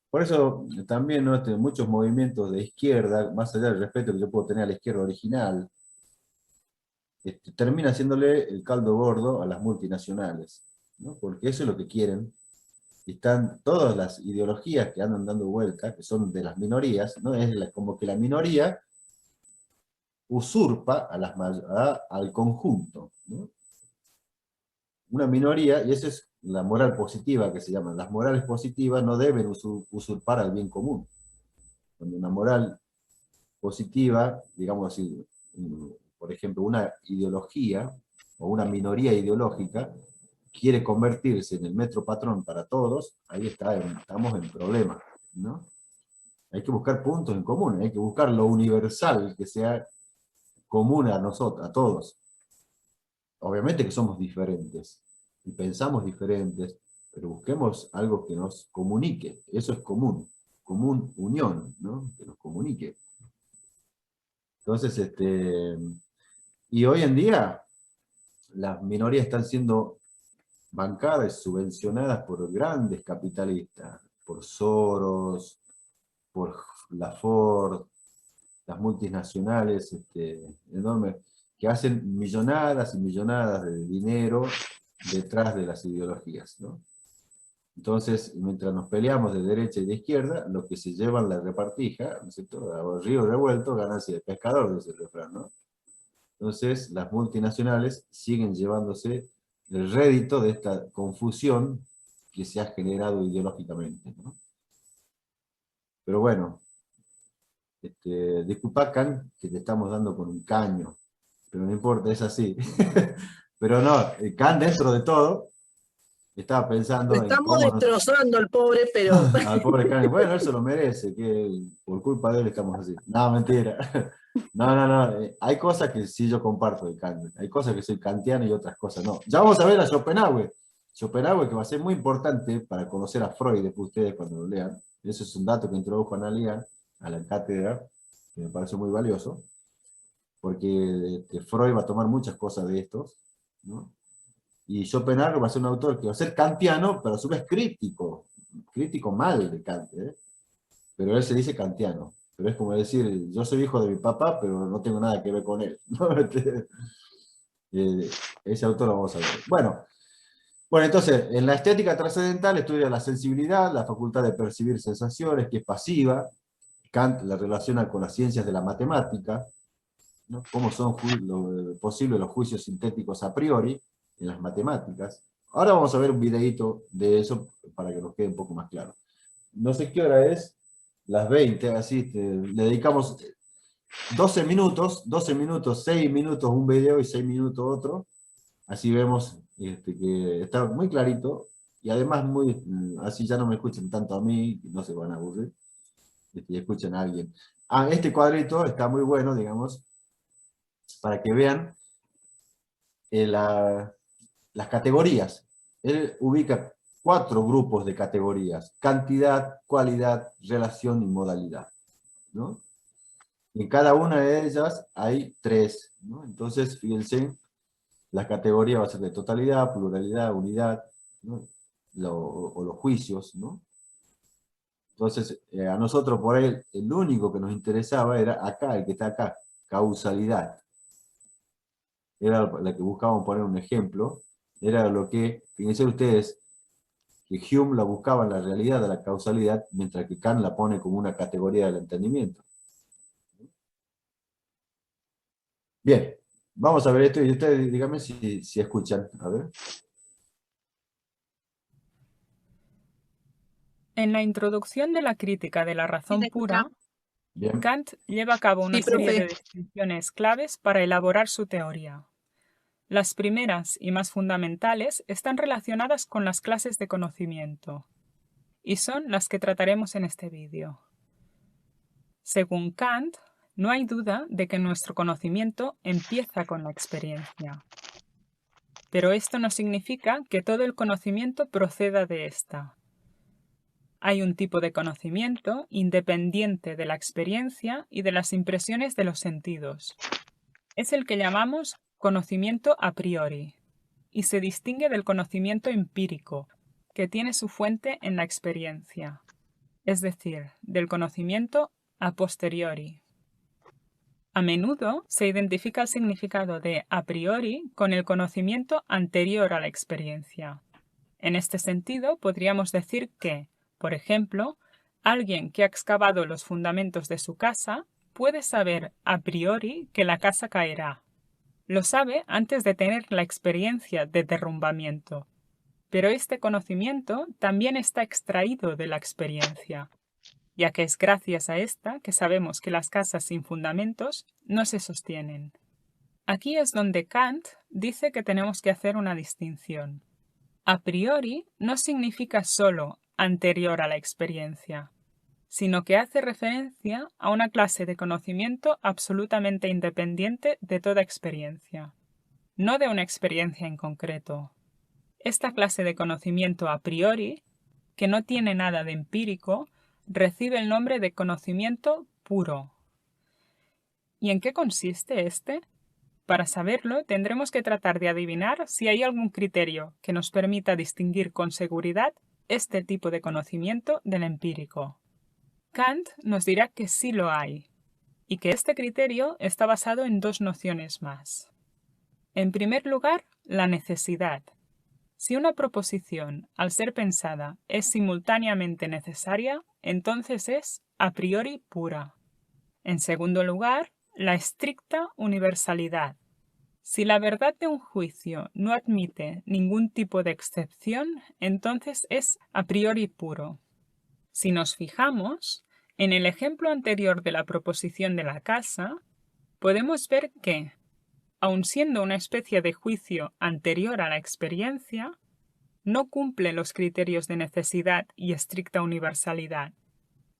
por eso también, ¿no? Muchos movimientos de izquierda, más allá del respeto que yo puedo tener a la izquierda original, termina haciéndole el caldo gordo a las multinacionales, ¿no? Porque eso es lo que quieren. Y están todas las ideologías que andan dando vueltas, que son de las minorías, ¿no? Como que la minoría usurpa al conjunto, ¿no? Una minoría, y esa es la moral positiva que se llama. Las morales positivas no deben usurpar al bien común. Cuando una moral positiva, digamos así, por ejemplo, una ideología o una minoría ideológica quiere convertirse en el metro patrón para todos, ahí estamos en problemas, ¿no? Hay que buscar puntos en común, hay que buscar lo universal que sea común a nosotros, a todos. Obviamente que somos diferentes y pensamos diferentes, pero busquemos algo que nos comunique. Eso es común, unión, ¿no? Que nos comunique. Entonces, y hoy en día las minorías están siendo bancadas y subvencionadas por grandes capitalistas, por Soros, por la Ford, las multinacionales enormes, que hacen millonadas y millonadas de dinero detrás de las ideologías, ¿no? Entonces, mientras nos peleamos de derecha y de izquierda, los que se llevan la repartija, ¿no es cierto? A río revuelto, ganancia de pescador, dice el refrán, ¿no? Entonces, las multinacionales siguen llevándose el rédito de esta confusión que se ha generado ideológicamente, ¿no? Pero bueno, disculpa, Can, que te estamos dando con un caño, pero no importa, es así. Pero no, Can, dentro de todo, estaba pensando Lo estamos destrozando al pobre, pero... al pobre Can, bueno, él se lo merece, que por culpa de él estamos así. No, mentira. No. Hay cosas que sí yo comparto de Kant. Hay cosas que soy kantiano y otras cosas no. Ya vamos a ver a Schopenhauer. Schopenhauer, que va a ser muy importante para conocer a Freud después ustedes cuando lo lean. Eso es un dato que introdujo Analia a la cátedra, que me parece muy valioso, porque Freud va a tomar muchas cosas de estos, ¿no? Y Schopenhauer va a ser un autor que va a ser kantiano, pero a su vez crítico mal de Kant, ¿eh? Pero él se dice kantiano. Pero es como decir, yo soy hijo de mi papá, pero no tengo nada que ver con él, ¿no? Ese autor lo vamos a ver. Bueno, entonces, en la estética trascendental estudia la sensibilidad, la facultad de percibir sensaciones, que es pasiva. Kant la relaciona con las ciencias de la matemática, ¿no? Cómo son posibles los juicios sintéticos a priori en las matemáticas. Ahora vamos a ver un videíto de eso para que nos quede un poco más claro. No sé qué hora es, las 20, así le dedicamos 12 minutos, 6 minutos un video y 6 minutos otro. Así vemos que está muy clarito, y además así ya no me escuchan tanto a mí, no se van a aburrir, y escuchen a alguien. Este cuadrito está muy bueno, digamos, para que vean las categorías. Él ubica 4 grupos de categorías: cantidad, cualidad, relación y modalidad, ¿no? Y en cada una de ellas hay 3, ¿no? Entonces, fíjense, la categoría va a ser de totalidad, pluralidad, unidad, ¿no? O los juicios, ¿no? Entonces, a nosotros por ahí, el único que nos interesaba era acá, el que está acá, causalidad. Era la que buscábamos poner un ejemplo, era lo que, fíjense ustedes, que Hume la buscaba en la realidad de la causalidad, mientras que Kant la pone como una categoría del entendimiento. Bien, vamos a ver esto, y ustedes díganme si escuchan, a ver. En la introducción de la crítica de la razón pura, Bien. Kant lleva a cabo una Sí, serie profe. de distinciones claves para elaborar su teoría. Las primeras y más fundamentales están relacionadas con las clases de conocimiento, y son las que trataremos en este vídeo. Según Kant, no hay duda de que nuestro conocimiento empieza con la experiencia. Pero esto no significa que todo el conocimiento proceda de esta. Hay un tipo de conocimiento independiente de la experiencia y de las impresiones de los sentidos. Es el que llamamos conocimiento a priori, y se distingue del conocimiento empírico, que tiene su fuente en la experiencia, es decir, del conocimiento a posteriori. A menudo se identifica el significado de a priori con el conocimiento anterior a la experiencia. En este sentido, podríamos decir que, por ejemplo, alguien que ha excavado los fundamentos de su casa puede saber a priori que la casa caerá. Lo sabe antes de tener la experiencia de derrumbamiento. Pero este conocimiento también está extraído de la experiencia, ya que es gracias a esta que sabemos que las casas sin fundamentos no se sostienen. Aquí es donde Kant dice que tenemos que hacer una distinción. A priori no significa solo anterior a la experiencia, sino que hace referencia a una clase de conocimiento absolutamente independiente de toda experiencia, no de una experiencia en concreto. Esta clase de conocimiento a priori, que no tiene nada de empírico, recibe el nombre de conocimiento puro. ¿Y en qué consiste este? Para saberlo, tendremos que tratar de adivinar si hay algún criterio que nos permita distinguir con seguridad este tipo de conocimiento del empírico. Kant nos dirá que sí lo hay, y que este criterio está basado en 2 nociones más. En primer lugar, la necesidad. Si una proposición, al ser pensada, es simultáneamente necesaria, entonces es a priori pura. En segundo lugar, la estricta universalidad. Si la verdad de un juicio no admite ningún tipo de excepción, entonces es a priori puro. Si nos fijamos, en el ejemplo anterior de la proposición de la casa, podemos ver que, aun siendo una especie de juicio anterior a la experiencia, no cumple los criterios de necesidad y estricta universalidad,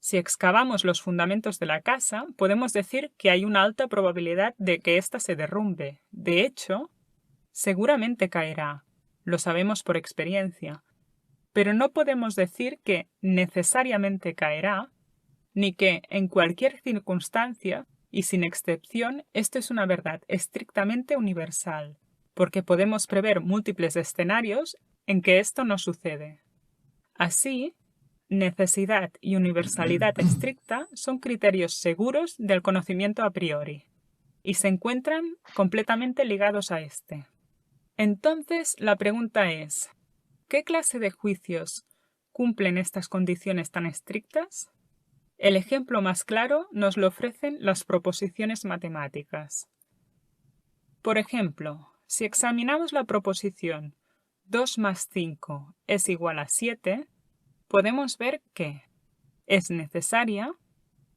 Si excavamos los fundamentos de la casa, podemos decir que hay una alta probabilidad de que ésta se derrumbe. De hecho, seguramente caerá. Lo sabemos por experiencia. Pero no podemos decir que necesariamente caerá, ni que en cualquier circunstancia y sin excepción esto es una verdad estrictamente universal, porque podemos prever múltiples escenarios en que esto no sucede. Así, necesidad y universalidad estricta son criterios seguros del conocimiento a priori, y se encuentran completamente ligados a este. Entonces, la pregunta es, ¿qué clase de juicios cumplen estas condiciones tan estrictas? El ejemplo más claro nos lo ofrecen las proposiciones matemáticas. Por ejemplo, si examinamos la proposición 2 más 5 es igual a 7, podemos ver que es necesaria,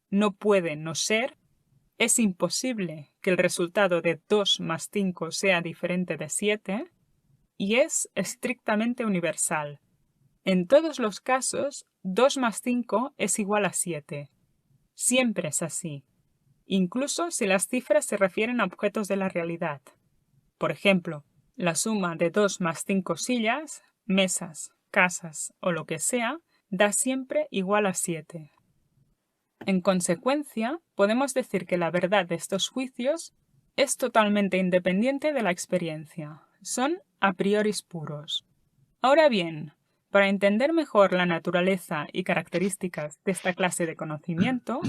no puede no ser, es imposible que el resultado de 2 más 5 sea diferente de 7 y es estrictamente universal. En todos los casos, 2 más 5 es igual a 7. Siempre es así, incluso si las cifras se refieren a objetos de la realidad. Por ejemplo, la suma de 2 más 5 sillas, mesas, casas o lo que sea, da siempre igual a 7. En consecuencia, podemos decir que la verdad de estos juicios es totalmente independiente de la experiencia. Son a priori puros. Ahora bien, para entender mejor la naturaleza y características de esta clase de conocimiento,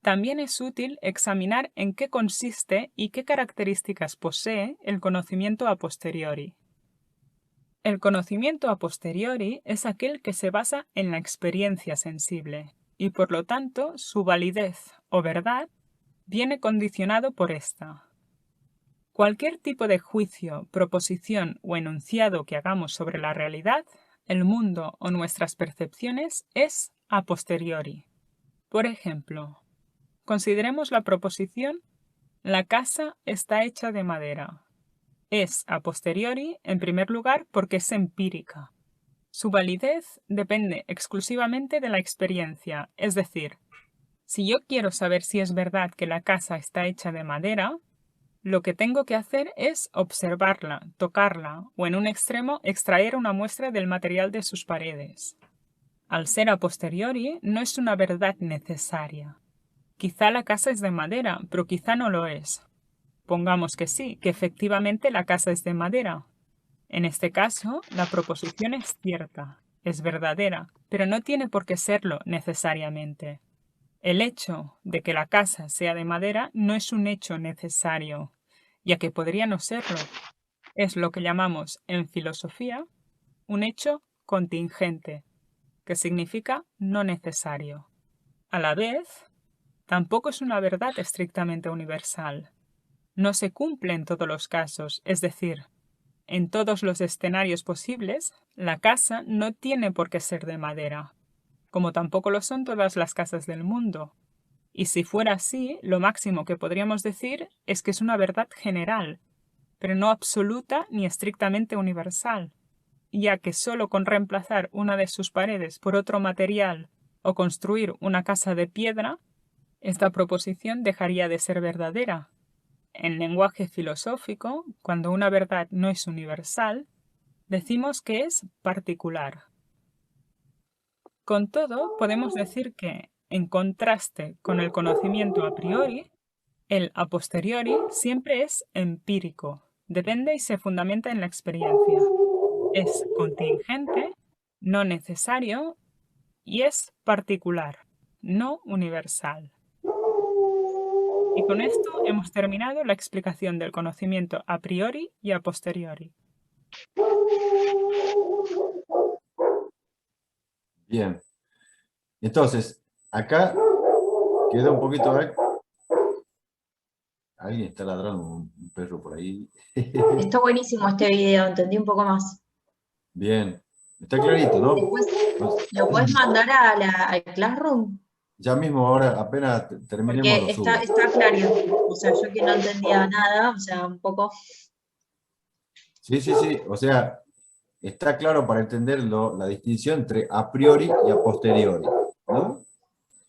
también es útil examinar en qué consiste y qué características posee el conocimiento a posteriori. El conocimiento a posteriori es aquel que se basa en la experiencia sensible, y por lo tanto su validez o verdad viene condicionado por esta. Cualquier tipo de juicio, proposición o enunciado que hagamos sobre la realidad, el mundo o nuestras percepciones es a posteriori. Por ejemplo, consideremos la proposición la casa está hecha de madera. Es a posteriori, en primer lugar, porque es empírica. Su validez depende exclusivamente de la experiencia, es decir, si yo quiero saber si es verdad que la casa está hecha de madera, lo que tengo que hacer es observarla, tocarla o en un extremo extraer una muestra del material de sus paredes. Al ser a posteriori, no es una verdad necesaria. Quizá la casa es de madera, pero quizá no lo es. Pongamos que sí, que efectivamente la casa es de madera. En este caso, la proposición es cierta, es verdadera, pero no tiene por qué serlo necesariamente. El hecho de que la casa sea de madera no es un hecho necesario, ya que podría no serlo. Es lo que llamamos en filosofía un hecho contingente, que significa no necesario. A la vez, tampoco es una verdad estrictamente universal. No se cumple en todos los casos, es decir, en todos los escenarios posibles, la casa no tiene por qué ser de madera, como tampoco lo son todas las casas del mundo. Y si fuera así, lo máximo que podríamos decir es que es una verdad general, pero no absoluta ni estrictamente universal, ya que solo con reemplazar una de sus paredes por otro material o construir una casa de piedra, esta proposición dejaría de ser verdadera. En lenguaje filosófico, cuando una verdad no es universal, decimos que es particular. Con todo, podemos decir que, en contraste con el conocimiento a priori, el a posteriori siempre es empírico, depende y se fundamenta en la experiencia. Es contingente, no necesario, y es particular, no universal. Y con esto hemos terminado la explicación del conocimiento a priori y a posteriori. Bien. Entonces, acá queda un poquito... Alguien está ladrando, un perro por ahí. Está buenísimo este video, entendí un poco más. Bien. Está clarito, ¿no? Después, ¿lo puedes mandar al Classroom? Ya mismo, ahora apenas terminemos Porque lo subo. está claro. O sea, yo que no entendía nada, o sea, un poco... Sí. O sea, está claro para entenderlo la distinción entre a priori y a posteriori, ¿no?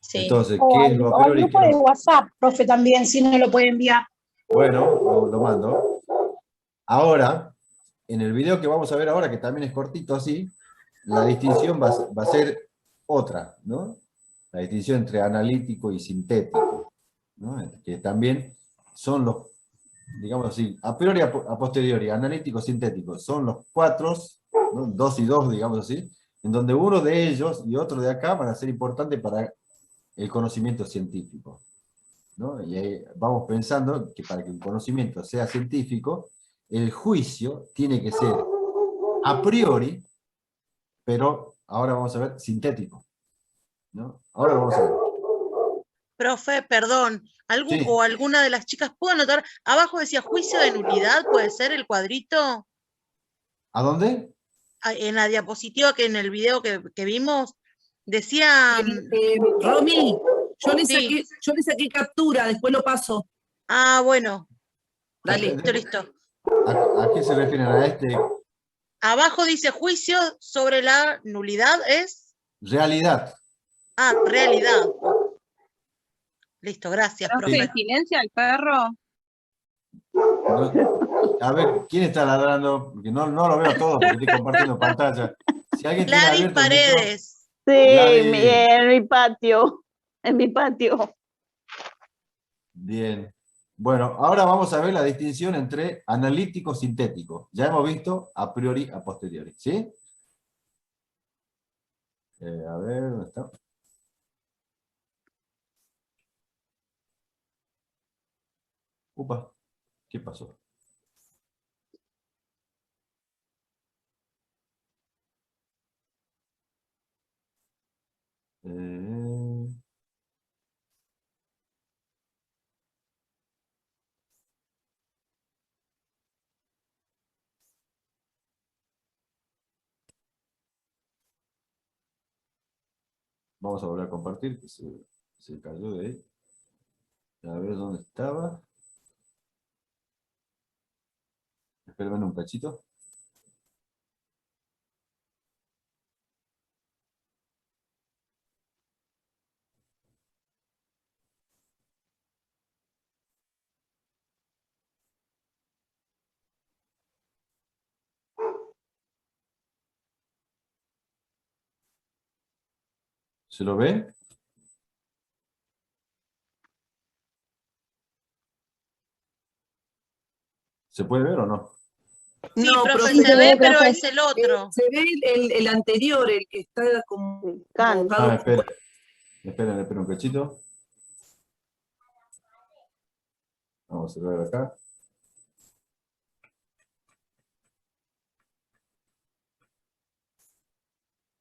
Sí. Entonces, O ¿qué al, es lo a o al priori? grupo de WhatsApp, profe, también, si no lo puede enviar. Bueno, lo mando. Ahora, en el video que vamos a ver ahora, que también es cortito así, la distinción va a ser otra, ¿no? La distinción entre analítico y sintético, ¿no? Que también son los, digamos así, a priori y a posteriori, analítico, sintético, son los cuatro, ¿no? 2 y 2, digamos así, en donde uno de ellos y otro de acá van a ser importantes para el conocimiento científico, ¿no? Y ahí vamos pensando que para que un conocimiento sea científico, el juicio tiene que ser a priori, pero ahora vamos a ver sintético, ¿no? Ahora vamos a ver. Profe, perdón, Sí. o alguna de las chicas, ¿puedo anotar? Abajo decía juicio de nulidad, ¿puede ser el cuadrito? ¿A dónde? En la diapositiva que en el video que vimos, decía... Romy, yo le Sí. saqué captura, después lo paso. Ah, bueno. Dale. Listo. ¿A qué se refieren? ¿A este? Abajo dice juicio sobre la nulidad, ¿es? Realidad. Ah, realidad. Listo, gracias, profe. ¿Silencia el perro? No, a ver, ¿quién está ladrando? Porque no lo veo todo porque estoy compartiendo pantalla. Si alguien tiene Gladys abierto el micro, Paredes. Sí, Gladys. en mi patio. En mi patio. Bien. Bueno, ahora vamos a ver la distinción entre analítico y sintético. Ya hemos visto a priori, a posteriori, ¿sí? A ver, ¿dónde está? Upa, ¿qué pasó? Vamos a volver a compartir, que se cayó de ahí. A ver dónde estaba. Espérenme un cachito. ¿Se lo ve? ¿Se puede ver o no? Sí, No, profe, profe, se ve, pero profe. es el otro. se ve el anterior, el que está como Kant. colocado como- Esperen un cachito. Vamos a ver acá.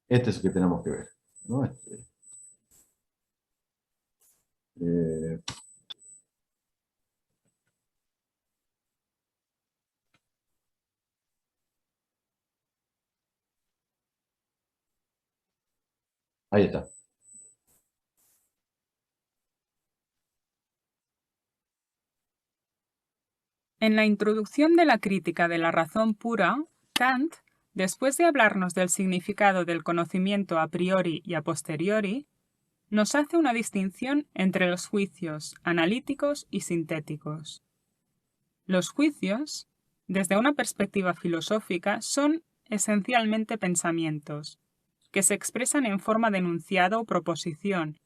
Este es el que tenemos que ver, ¿no? Ahí está. En la introducción de la crítica de la razón pura, Kant, después de hablarnos del significado del conocimiento a priori y a posteriori, nos hace una distinción entre los juicios analíticos y sintéticos. Los juicios, desde una perspectiva filosófica, son esencialmente pensamientos, que se expresan en forma de enunciado o proposición,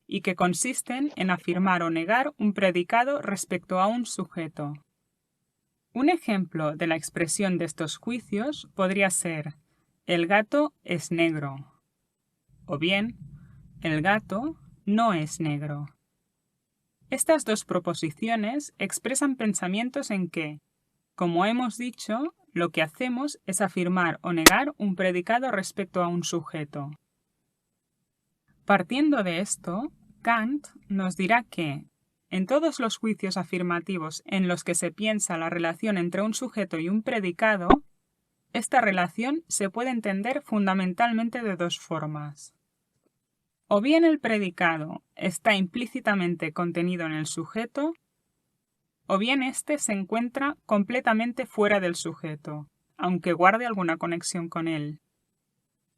y que consisten en afirmar o negar un predicado respecto a un sujeto. Un ejemplo de la expresión de estos juicios podría ser el gato es negro, o bien el gato no es negro. Estas dos proposiciones expresan pensamientos en que, como hemos dicho, lo que hacemos es afirmar o negar un predicado respecto a un sujeto. Partiendo de esto, Kant nos dirá que, en todos los juicios afirmativos en los que se piensa la relación entre un sujeto y un predicado, esta relación se puede entender fundamentalmente de dos formas. O bien el predicado está implícitamente contenido en el sujeto, o bien éste se encuentra completamente fuera del sujeto, aunque guarde alguna conexión con él.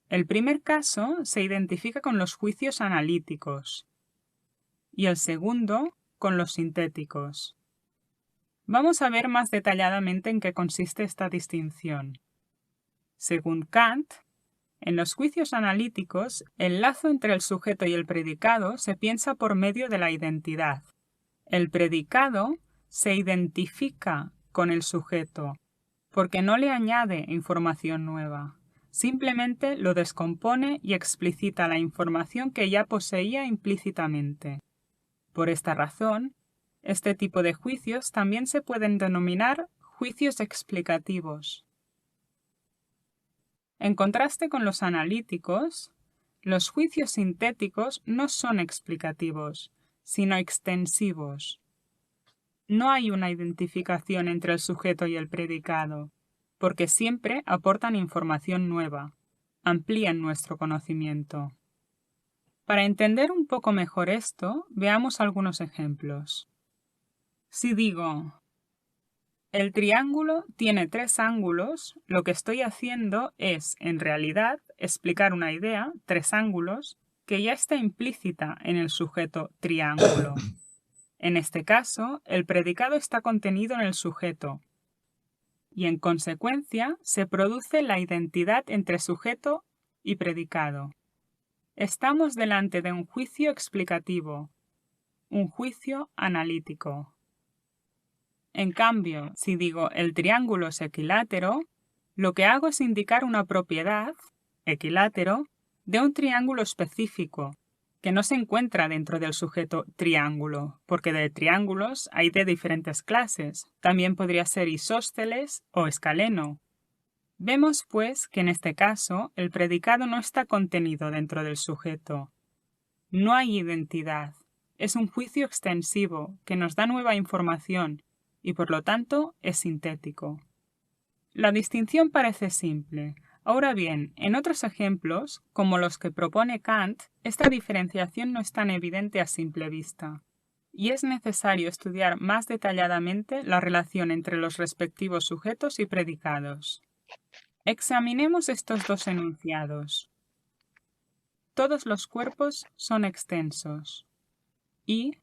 El primer caso se identifica con los juicios analíticos, y el segundo con los sintéticos. Vamos a ver más detalladamente en qué consiste esta distinción. Según Kant, en los juicios analíticos, el lazo entre el sujeto y el predicado se piensa por medio de la identidad. El predicado se identifica con el sujeto, porque no le añade información nueva. Simplemente lo descompone y explicita la información que ya poseía implícitamente. Por esta razón, este tipo de juicios también se pueden denominar juicios explicativos. En contraste con los analíticos, los juicios sintéticos no son explicativos, sino extensivos. No hay una identificación entre el sujeto y el predicado, porque siempre aportan información nueva, amplían nuestro conocimiento. Para entender un poco mejor esto, veamos algunos ejemplos. Si digo, el triángulo tiene 3 ángulos, lo que estoy haciendo es, en realidad, explicar una idea, 3 ángulos, que ya está implícita en el sujeto triángulo. En este caso, el predicado está contenido en el sujeto, y en consecuencia se produce la identidad entre sujeto y predicado. Estamos delante de un juicio explicativo, un juicio analítico. En cambio, si digo el triángulo es equilátero, lo que hago es indicar una propiedad, equilátero, de un triángulo específico, que no se encuentra dentro del sujeto triángulo, porque de triángulos hay de diferentes clases. También podría ser isósceles o escaleno. Vemos, pues, que en este caso el predicado no está contenido dentro del sujeto. No hay identidad. Es un juicio extensivo que nos da nueva información y por lo tanto es sintético. La distinción parece simple. Ahora bien, en otros ejemplos, como los que propone Kant, esta diferenciación no es tan evidente a simple vista, y es necesario estudiar más detalladamente la relación entre los respectivos sujetos y predicados. Examinemos estos dos enunciados. Todos los cuerpos son extensos y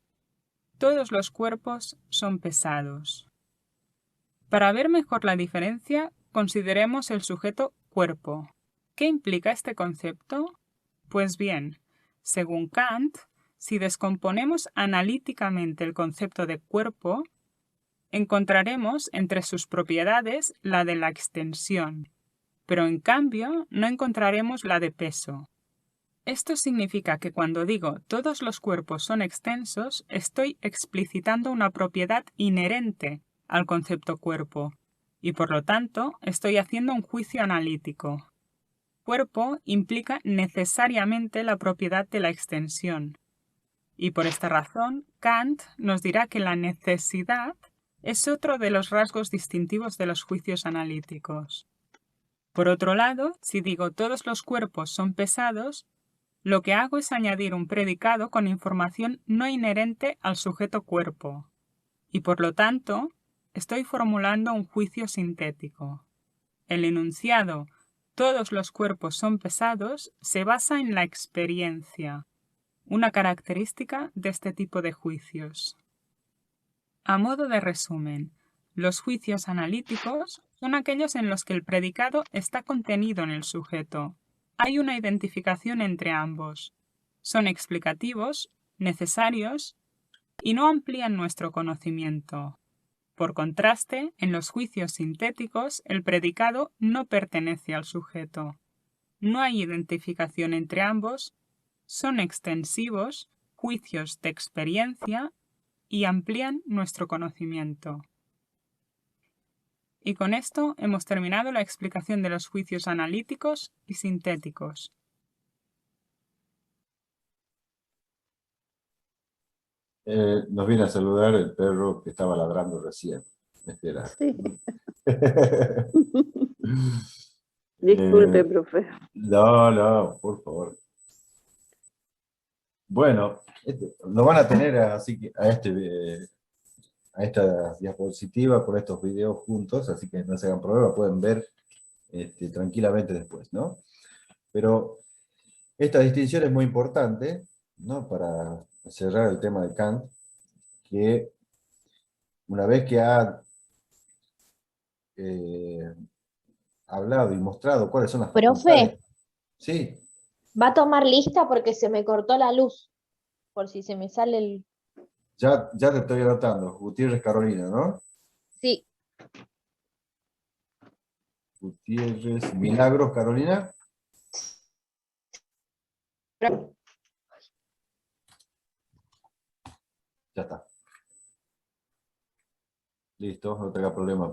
todos los cuerpos son pesados. Para ver mejor la diferencia, consideremos el sujeto cuerpo. ¿Qué implica este concepto? Pues bien, según Kant, si descomponemos analíticamente el concepto de cuerpo, encontraremos entre sus propiedades la de la extensión, pero en cambio no encontraremos la de peso. Esto significa que cuando digo todos los cuerpos son extensos, estoy explicitando una propiedad inherente al concepto cuerpo, y por lo tanto estoy haciendo un juicio analítico. Cuerpo implica necesariamente la propiedad de la extensión, y por esta razón Kant nos dirá que la necesidad es otro de los rasgos distintivos de los juicios analíticos. Por otro lado, si digo todos los cuerpos son pesados, lo que hago es añadir un predicado con información no inherente al sujeto cuerpo, y por lo tanto, estoy formulando un juicio sintético. El enunciado todos los cuerpos son pesados se basa en la experiencia, una característica de este tipo de juicios. A modo de resumen, los juicios analíticos son aquellos en los que el predicado está contenido en el sujeto. Hay una identificación entre ambos. Son explicativos, necesarios y no amplían nuestro conocimiento. Por contraste, en los juicios sintéticos, el predicado no pertenece al sujeto. No hay identificación entre ambos, son extensivos, juicios de experiencia y amplían nuestro conocimiento. Y con esto hemos terminado la explicación de los juicios analíticos y sintéticos. Nos viene a saludar el perro que estaba ladrando recién. Espera. Sí. Disculpe, profe. No, por favor. Bueno, lo van a tener así que a esta diapositiva con estos videos juntos, así que no se hagan problema, pueden ver tranquilamente después, ¿no? Pero esta distinción es muy importante, ¿no? Para cerrar el tema de Kant, que una vez que ha hablado y mostrado cuáles son las facultades. Profe, Sí, va a tomar lista porque se me cortó la luz, por si se me sale el... ya te estoy anotando. Gutiérrez Carolina, ¿no? Sí, Gutiérrez Milagros Carolina. Ya está. Listo, no tenga problema.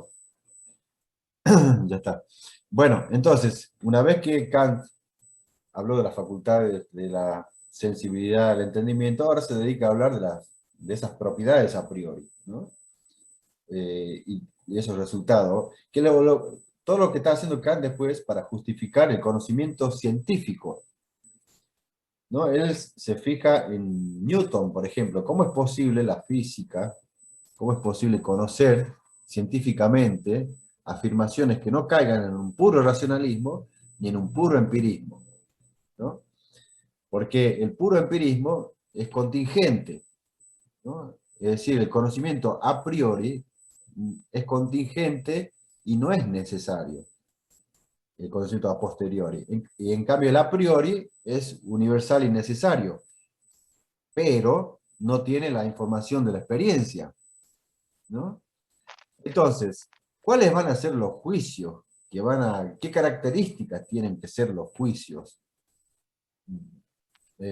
Ya está. Bueno, entonces, una vez que Kant habló de las facultades de la sensibilidad al entendimiento, ahora se dedica a hablar de esas propiedades a priori, ¿no? Y esos resultados, que todo lo que está haciendo Kant después para justificar el conocimiento científico, ¿no? Él se fija en Newton, por ejemplo. ¿Cómo es posible la física? ¿Cómo es posible conocer científicamente afirmaciones que no caigan en un puro racionalismo ni en un puro empirismo, ¿no? Porque el puro empirismo es contingente, ¿no? Es decir, el conocimiento a priori es contingente y no es necesario el conocimiento a posteriori. Y en cambio el a priori es universal y necesario, pero no tiene la información de la experiencia, ¿no? Entonces, ¿cuáles van a ser los juicios? ¿Qué características tienen que ser los juicios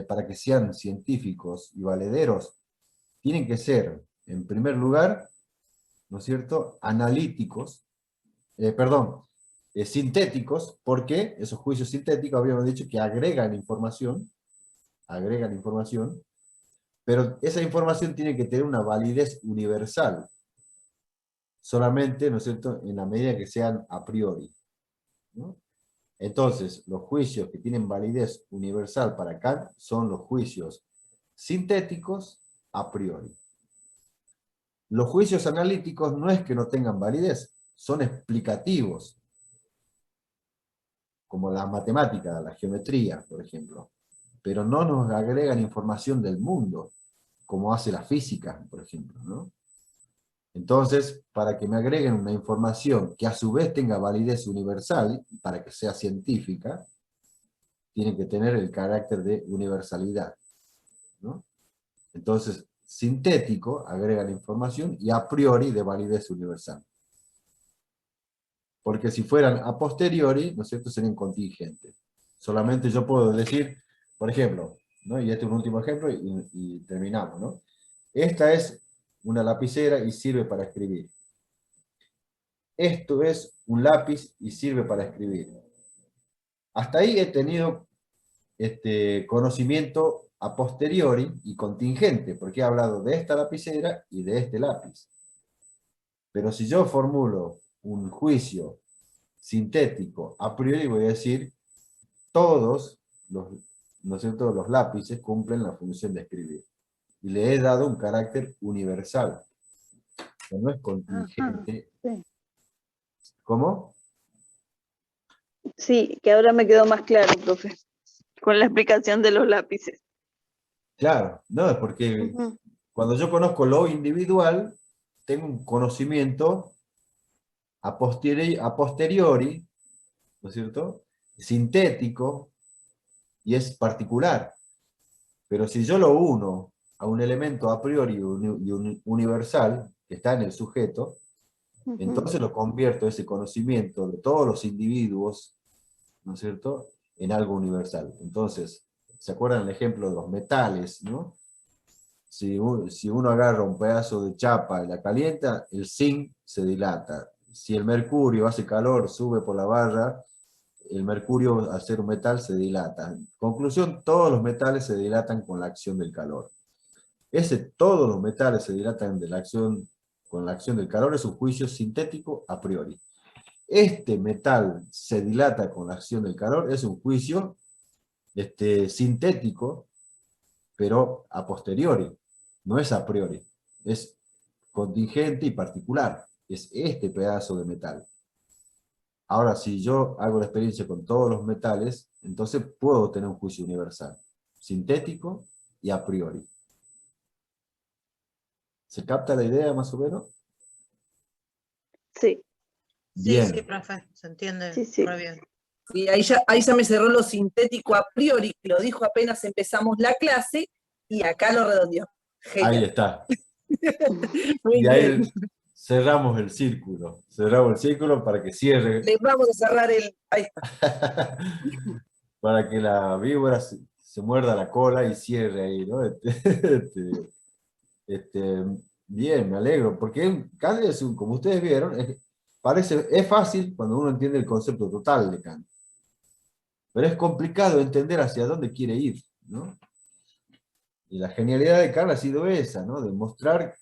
para que sean científicos y valederos? Tienen que ser, en primer lugar, ¿no es cierto?, analíticos, sintéticos, porque esos juicios sintéticos habíamos dicho que agregan información, pero esa información tiene que tener una validez universal, solamente, ¿no es cierto?, en la medida que sean a priori, ¿no? Entonces, los juicios que tienen validez universal para Kant son los juicios sintéticos a priori. Los juicios analíticos no es que no tengan validez, son explicativos, como la matemática, la geometría, por ejemplo, pero no nos agregan información del mundo, como hace la física, por ejemplo, ¿no? Entonces, para que me agreguen una información que a su vez tenga validez universal, para que sea científica, tiene que tener el carácter de universalidad, ¿no? Entonces, sintético agrega la información y a priori de validez universal. Porque si fueran a posteriori, ¿no es cierto?, serían contingentes. Solamente yo puedo decir, por ejemplo, ¿no?, y este es un último ejemplo y terminamos, ¿no? Esta es una lapicera y sirve para escribir. Esto es un lápiz y sirve para escribir. Hasta ahí he tenido conocimiento a posteriori y contingente, porque he hablado de esta lapicera y de este lápiz. Pero si yo formulo un juicio sintético a priori, voy a decir todos los, ¿no es cierto?, los lápices cumplen la función de escribir. Y le he dado un carácter universal. O sea, no es contingente. Ajá, sí. ¿Cómo? Sí, que ahora me quedó más claro, profe, con la explicación de los lápices. Claro, no, es porque Ujú. cuando yo conozco lo individual, tengo un conocimiento a posteriori, ¿no es cierto?, sintético, y es particular. Pero si yo lo uno a un elemento a priori y universal, que está en el sujeto, Ujú. entonces lo convierto ese conocimiento de todos los individuos, ¿no es cierto?, en algo universal. Entonces, ¿se acuerdan el ejemplo de los metales, no? Si uno agarra un pedazo de chapa y la calienta, el zinc se dilata. Si el mercurio hace calor, sube por la barra, el mercurio, al ser un metal, se dilata. Conclusión, todos los metales se dilatan con la acción del calor. Todos los metales se dilatan con la acción del calor, es un juicio sintético a priori. Este metal se dilata con la acción del calor, es un juicio sintético, pero a posteriori, no es a priori, es contingente y particular, es este pedazo de metal. Ahora, si yo hago la experiencia con todos los metales, entonces puedo tener un juicio universal, sintético y a priori. ¿Se capta la idea más o menos? Sí, Bien. Sí, profe, se entiende Sí, sí. re bien. Y ahí ya me cerró lo sintético a priori, que lo dijo apenas empezamos la clase, y acá lo redondeó. Ahí Genial. está. Muy Y ahí bien. cerramos el círculo. Cerramos el círculo para que cierre. Le vamos a cerrar el... Ahí está. Para que la víbora se muerda la cola y cierre ahí, ¿no? Bien, me alegro, porque Kant es como ustedes vieron, es fácil cuando uno entiende el concepto total de Kant, pero es complicado entender hacia dónde quiere ir, ¿no? Y la genialidad de Kant ha sido esa, ¿no? De mostrar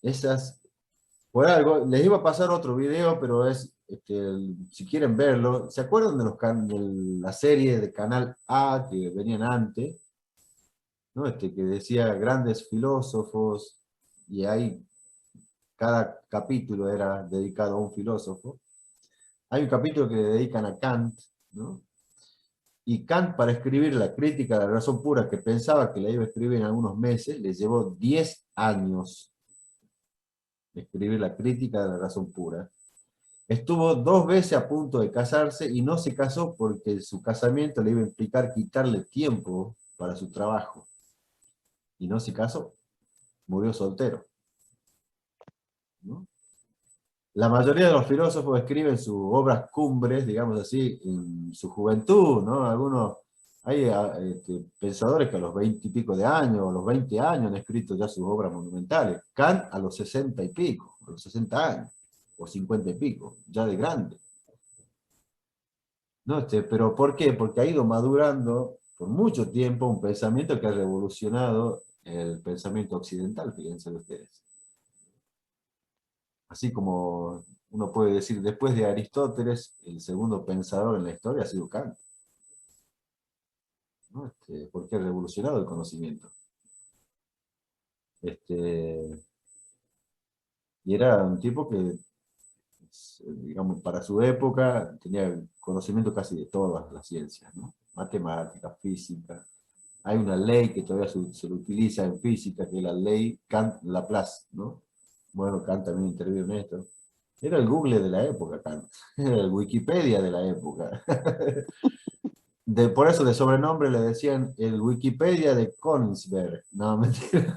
esas... Por algo, les iba a pasar otro video, pero si quieren verlo, ¿se acuerdan de la serie de Canal A que venían antes? ¿No? Que decía grandes filósofos, y ahí cada capítulo era dedicado a un filósofo. Hay un capítulo que le dedican a Kant, ¿no? Y Kant, para escribir la crítica de la razón pura, que pensaba que la iba a escribir en algunos meses, le llevó 10 años escribir la crítica de la razón pura. Estuvo 2 veces a punto de casarse y no se casó porque su casamiento le iba a implicar quitarle tiempo para su trabajo. Y no se casó, murió soltero, ¿no? La mayoría de los filósofos escriben sus obras cumbres, digamos así, en su juventud, ¿no? Hay pensadores que a los 20 y pico de años, o los 20 años han escrito ya sus obras monumentales. Kant a los 60 y pico, a los 60 años, o 50 y pico, ya de grande. ¿No? Pero ¿por qué? Porque ha ido madurando por mucho tiempo un pensamiento que ha revolucionado el pensamiento occidental, fíjense ustedes. Así como uno puede decir, después de Aristóteles, el segundo pensador en la historia ha sido Kant, ¿no? Porque ha revolucionado el conocimiento. Y era un tipo que, digamos, para su época tenía conocimiento casi de todas las ciencias, ¿no? Matemática, física. Hay una ley que todavía se utiliza en física, que es la ley Kant-Laplace, ¿no? Bueno, Kant también intervino en esto. Era el Google de la época, Kant. Era el Wikipedia de la época. Por eso de sobrenombre le decían el Wikipedia de Königsberg. No, mentira.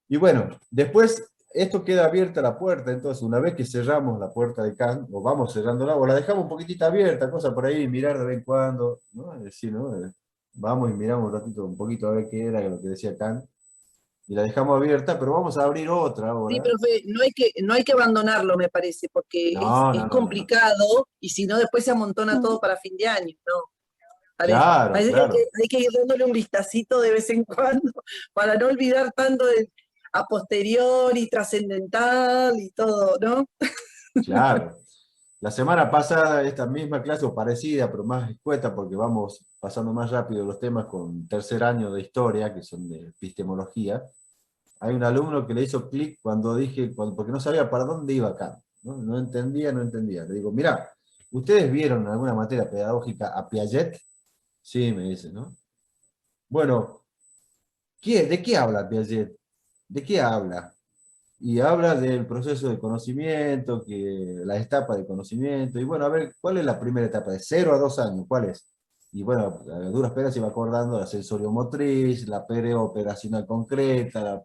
Y bueno, después esto queda abierta la puerta, entonces una vez que cerramos la puerta de Kant, o vamos cerrándola, o la dejamos un poquitito abierta, cosa por ahí, mirar de vez en cuando, ¿no? Es decir, ¿no? Vamos y miramos un ratito, un poquito a ver qué era lo que decía Kant, y la dejamos abierta, pero vamos a abrir otra ahora. Sí, profe, no hay que abandonarlo, me parece, porque es complicado, y si no, después se amontona todo para fin de año, ¿no? Claro, parece claro. que hay que ir dándole un vistacito de vez en cuando, para no olvidar tanto a posteriori, trascendental y todo, ¿no? Claro. La semana pasada, esta misma clase, o parecida, pero más escueta, porque vamos pasando más rápido los temas con tercer año de historia, que son de epistemología, hay un alumno que le hizo clic cuando dije, porque no sabía para dónde iba Kant, ¿no? No entendía. Le digo, mirá, ¿ustedes vieron en alguna materia pedagógica a Piaget? Sí, me dice, ¿no? Bueno, ¿de qué habla Piaget? ¿De qué habla? Y habla del proceso de conocimiento, la etapa de conocimiento, y bueno, a ver, ¿cuál es la primera etapa? De 0 a 2 años, ¿cuál es? Y bueno, a duras penas se va acordando la sensorio-motriz, la preoperacional concreta,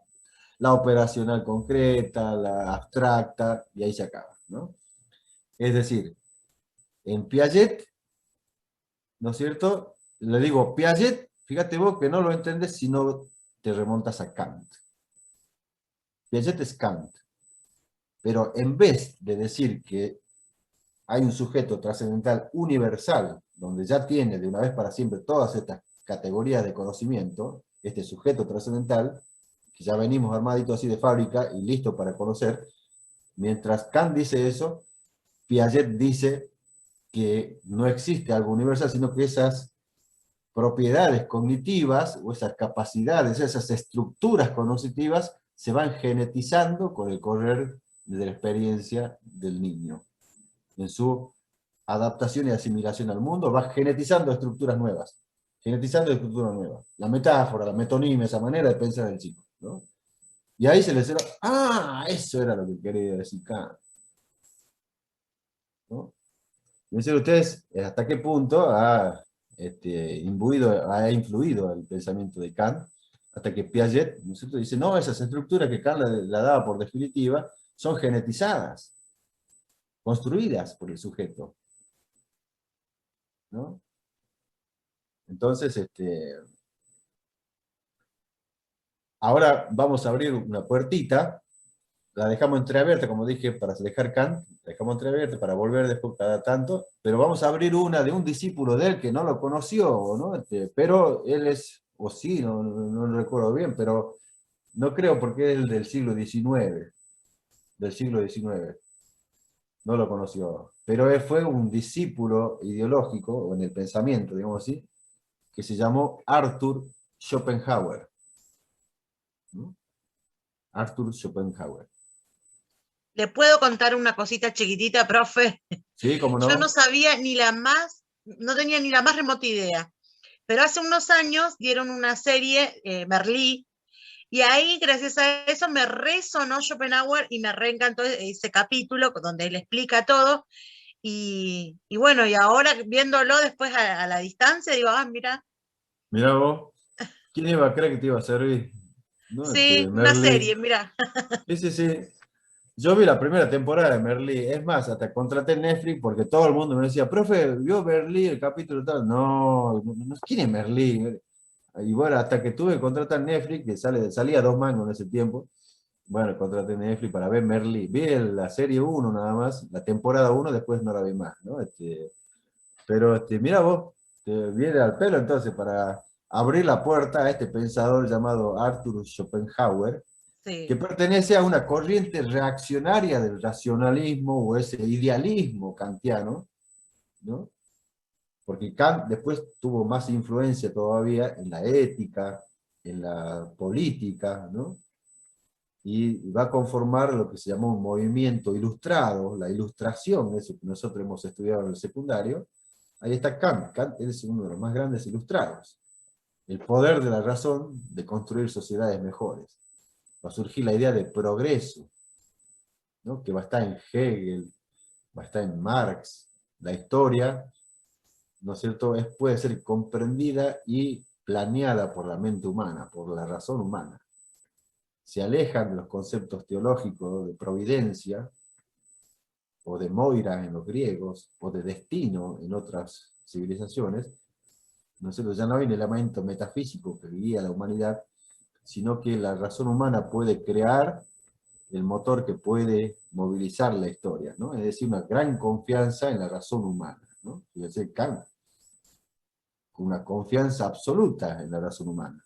la operacional concreta, la abstracta, y ahí se acaba, ¿no? Es decir, en Piaget, ¿no es cierto? Le digo, Piaget, fíjate vos que no lo entendés si no te remontas a Kant. Piaget es Kant. Pero en vez de decir que hay un sujeto trascendental universal, donde ya tiene de una vez para siempre todas estas categorías de conocimiento, este sujeto trascendental, que ya venimos armaditos así de fábrica y listo para conocer, mientras Kant dice eso, Piaget dice que no existe algo universal, sino que esas propiedades cognitivas, o esas capacidades, esas estructuras cognitivas, se van genetizando con el correr de la experiencia del niño, en su adaptación y asimilación al mundo, va genetizando estructuras nuevas. Genetizando estructuras nuevas. La metáfora, la metonimia, esa manera de pensar del chico, ¿no? Y ahí se les era, eso era lo que quería decir Kant, ¿no? Piensen ustedes hasta qué punto ha influido el pensamiento de Kant, hasta que Piaget, ¿no es cierto?, dice, no, esas estructuras que Kant la daba por definitiva, son genetizadas, construidas por el sujeto, ¿no? Entonces, ahora vamos a abrir una puertita, la dejamos entreabierta, como dije, para dejar Kant, la dejamos entreabierta para volver después cada tanto, pero vamos a abrir una de un discípulo de él que no lo conoció, ¿no? Pero él es, o sí, no lo recuerdo bien, pero no creo porque es el del siglo XIX, no lo conoció, pero él fue un discípulo ideológico, o en el pensamiento, digamos así, que se llamó Arthur Schopenhauer, ¿no? Arthur Schopenhauer. ¿Le puedo contar una cosita chiquitita, profe? Sí, cómo no. Yo no sabía no tenía ni la más remota idea. Pero hace unos años dieron una serie, Merlí, y ahí, gracias a eso, me resonó Schopenhauer y me reencantó ese capítulo donde él explica todo. Y bueno, y ahora viéndolo después a la distancia, digo, mira. Mira vos, ¿quién iba a creer que te iba a servir? ¿No? Sí, una Merlí. serie, mira. Sí. Yo vi la primera temporada de Merlí, es más, hasta contraté Netflix porque todo el mundo me decía, profe, ¿vio Merlí el capítulo tal? No, ¿quién es Merlí? Y bueno, hasta que tuve que contratar Netflix, que salía 2 mangos en ese tiempo, bueno, contraté Netflix para ver Merlí. Vi la serie 1 nada más, la temporada 1, después no la vi más, ¿no? Pero mira vos, te viene al pelo entonces para abrir la puerta a este pensador llamado Arthur Schopenhauer, Sí. que pertenece a una corriente reaccionaria del racionalismo o ese idealismo kantiano, ¿no? Porque Kant después tuvo más influencia todavía en la ética, en la política, ¿no? Y va a conformar lo que se llamó un movimiento ilustrado, la ilustración, eso que nosotros hemos estudiado en el secundario. Ahí está Kant. Kant es uno de los más grandes ilustrados. El poder de la razón de construir sociedades mejores. Va a surgir la idea de progreso, ¿no? Que va a estar en Hegel, va a estar en Marx. La historia, ¿no es cierto?, puede ser comprendida y planeada por la mente humana, por la razón humana. Se alejan de los conceptos teológicos de providencia, o de Moira en los griegos, o de destino en otras civilizaciones. ¿No es cierto? Ya no hay un elemento metafísico que guía a la humanidad, sino que la razón humana puede crear el motor que puede movilizar la historia, ¿no? Es decir, una gran confianza en la razón humana, ¿no? Fíjense, Kant, con una confianza absoluta en la razón humana.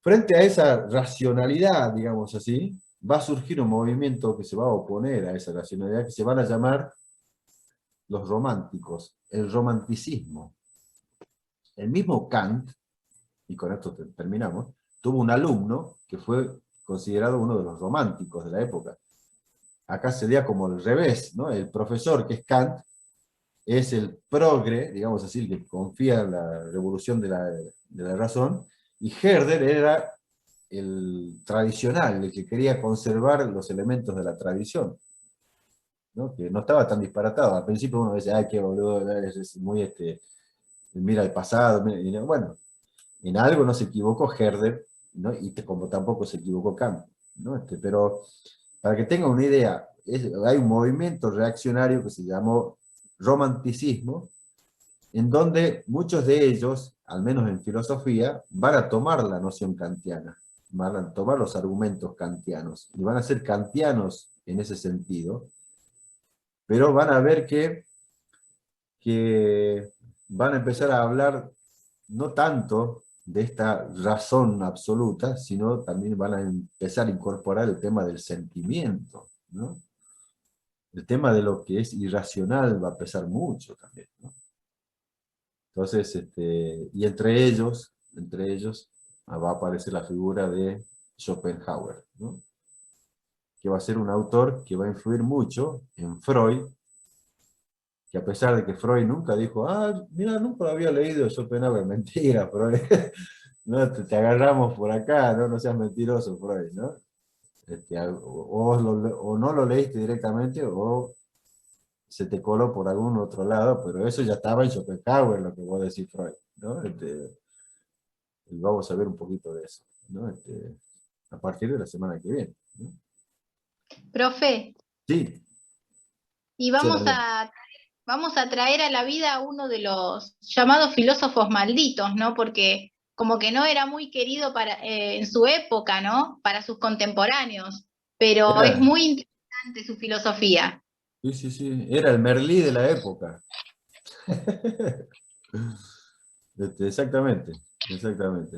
Frente a esa racionalidad, digamos así, va a surgir un movimiento que se va a oponer a esa racionalidad, que se van a llamar los románticos, el romanticismo. El mismo Kant, y con esto terminamos, tuvo un alumno que fue considerado uno de los románticos de la época. Acá sería como el revés, ¿no? El profesor, que es Kant, es el progre, digamos así, el que confía en la revolución de la razón, y Herder era el tradicional, el que quería conservar los elementos de la tradición, ¿no? Que no estaba tan disparatado. Al principio uno dice, ay, qué boludo, es muy, mira el pasado, bueno, en algo no se equivocó Herder, ¿no? Y como tampoco se equivocó Kant, ¿no? Pero para que tengan una idea, hay un movimiento reaccionario que se llamó romanticismo, en donde muchos de ellos, al menos en filosofía, van a tomar la noción kantiana, van a tomar los argumentos kantianos, y van a ser kantianos en ese sentido, pero van a ver que van a empezar a hablar no tanto de esta razón absoluta, sino también van a empezar a incorporar el tema del sentimiento, ¿no? El tema de lo que es irracional va a pesar mucho también, ¿no? Entonces, y entre ellos va a aparecer la figura de Schopenhauer, ¿no? Que va a ser un autor que va a influir mucho en Freud, que a pesar de que Freud nunca dijo, mira, nunca lo había leído Schopenhauer, mentira, Freud. No, te agarramos por acá, no seas mentiroso, Freud, ¿no? O no lo leíste directamente, o se te coló por algún otro lado, pero eso ya estaba en Schopenhauer, lo que vos decís, Freud, ¿no? Y vamos a ver un poquito de eso, ¿no? A partir de la semana que viene, ¿no? Profe, Sí. y Sí, vamos a traer a la vida a uno de los llamados filósofos malditos, ¿no? Porque como que no era muy querido en su época, ¿no? Para sus contemporáneos, pero es era, muy interesante su filosofía. sí, era el Merlí de la época. Exactamente,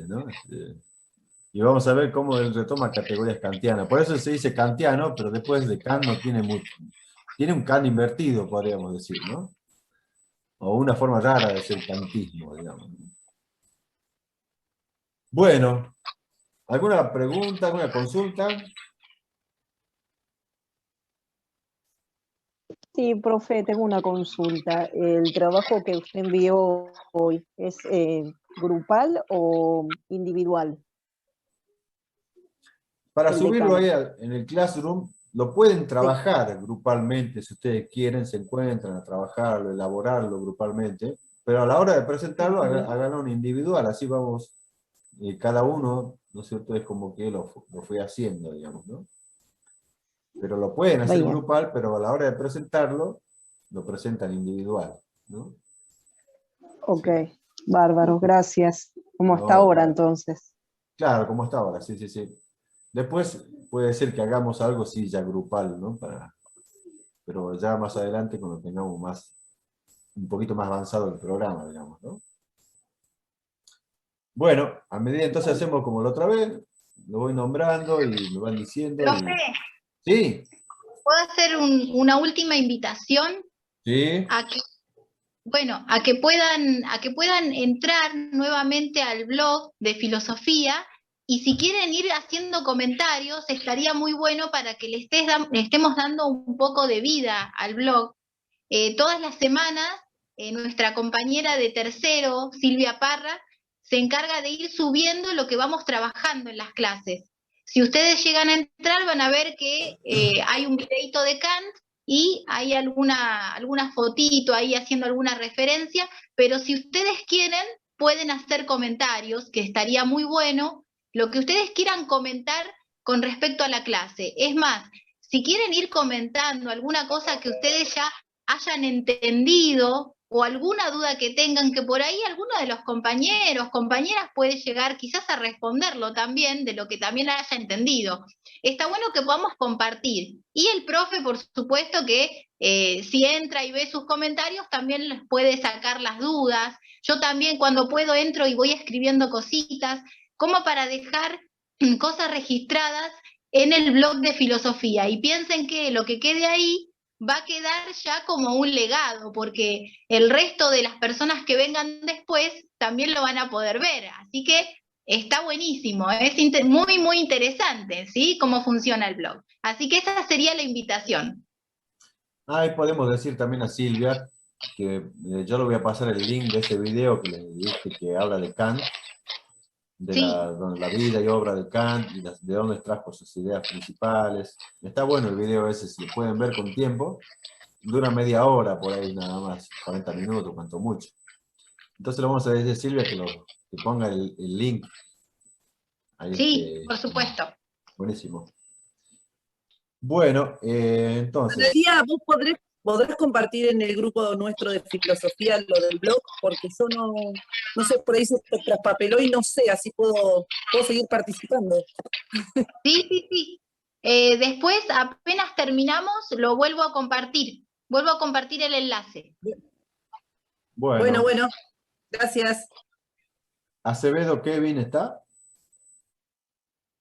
¿no? Y vamos a ver cómo él retoma categorías kantianas. Por eso se dice kantiano, pero después de Kant no tiene mucho. Tiene un Kant invertido, podríamos decir, ¿no? O una forma rara de ser kantismo, digamos. Bueno, ¿alguna pregunta, alguna consulta? Sí, profe, tengo una consulta. ¿El trabajo que usted envió hoy es grupal o individual? Para El de subirlo Kant. ahí en el Classroom, lo pueden trabajar grupalmente, si ustedes quieren, se encuentran a trabajarlo, elaborarlo grupalmente, pero a la hora de presentarlo, háganlo en individual, así vamos, cada uno, ¿no es cierto?, es como que lo fue haciendo, digamos, ¿no? Pero lo pueden hacer Vaya. grupal, pero a la hora de presentarlo, lo presentan individual, ¿no? Ok, bárbaro, gracias. Como hasta No, ahora claro. entonces. Claro, como está ahora, sí. Después puede ser que hagamos algo, sí, ya grupal, ¿no? Pero ya más adelante, cuando tengamos un poquito más avanzado el programa, digamos, ¿no? Bueno, a medida entonces hacemos como la otra vez, lo voy nombrando y me van diciendo. Profe, Sí, ¿puedo hacer una última invitación sí. a que, bueno, a que puedan entrar nuevamente al blog de filosofía? Y si quieren ir haciendo comentarios, estaría muy bueno para que le estemos dando un poco de vida al blog. Todas las semanas, nuestra compañera de tercero, Silvia Parra, se encarga de ir subiendo lo que vamos trabajando en las clases. Si ustedes llegan a entrar, van a ver que hay un videito de Kant y hay alguna fotito ahí haciendo alguna referencia, pero si ustedes quieren, pueden hacer comentarios, que estaría muy bueno, lo que ustedes quieran comentar con respecto a la clase. Es más, si quieren ir comentando alguna cosa que ustedes ya hayan entendido o alguna duda que tengan, que por ahí alguno de los compañeros, compañeras puede llegar quizás a responderlo también, de lo que también haya entendido. Está bueno que podamos compartir. Y el profe, por supuesto, que si entra y ve sus comentarios, también les puede sacar las dudas. Yo también cuando puedo entro y voy escribiendo cositas, como para dejar cosas registradas en el blog de filosofía. Y piensen que lo que quede ahí va a quedar ya como un legado, porque el resto de las personas que vengan después también lo van a poder ver. Así que está buenísimo, es muy, muy interesante, ¿sí? Cómo funciona el blog. Así que esa sería la invitación. Ahí podemos decir también a Silvia que yo le voy a pasar el link de ese video que le dije que habla de Kant, de Sí. la vida y obra de Kant, y de dónde extrajo sus ideas principales. Está bueno el video ese, si lo pueden ver con tiempo. Dura media hora por ahí nada más, 40 minutos, cuanto mucho. Entonces le vamos a decir a Silvia que ponga el link. Ahí Sí, por supuesto. Buenísimo. Bueno, entonces... Analía, vos podrás compartir en el grupo nuestro de filosofía lo del blog, porque yo no sé, por ahí se traspapeló y no sé, así puedo seguir participando. Sí. Después, apenas terminamos, lo vuelvo a compartir. Vuelvo a compartir el enlace. Bueno, gracias. Acevedo Kevin, ¿está?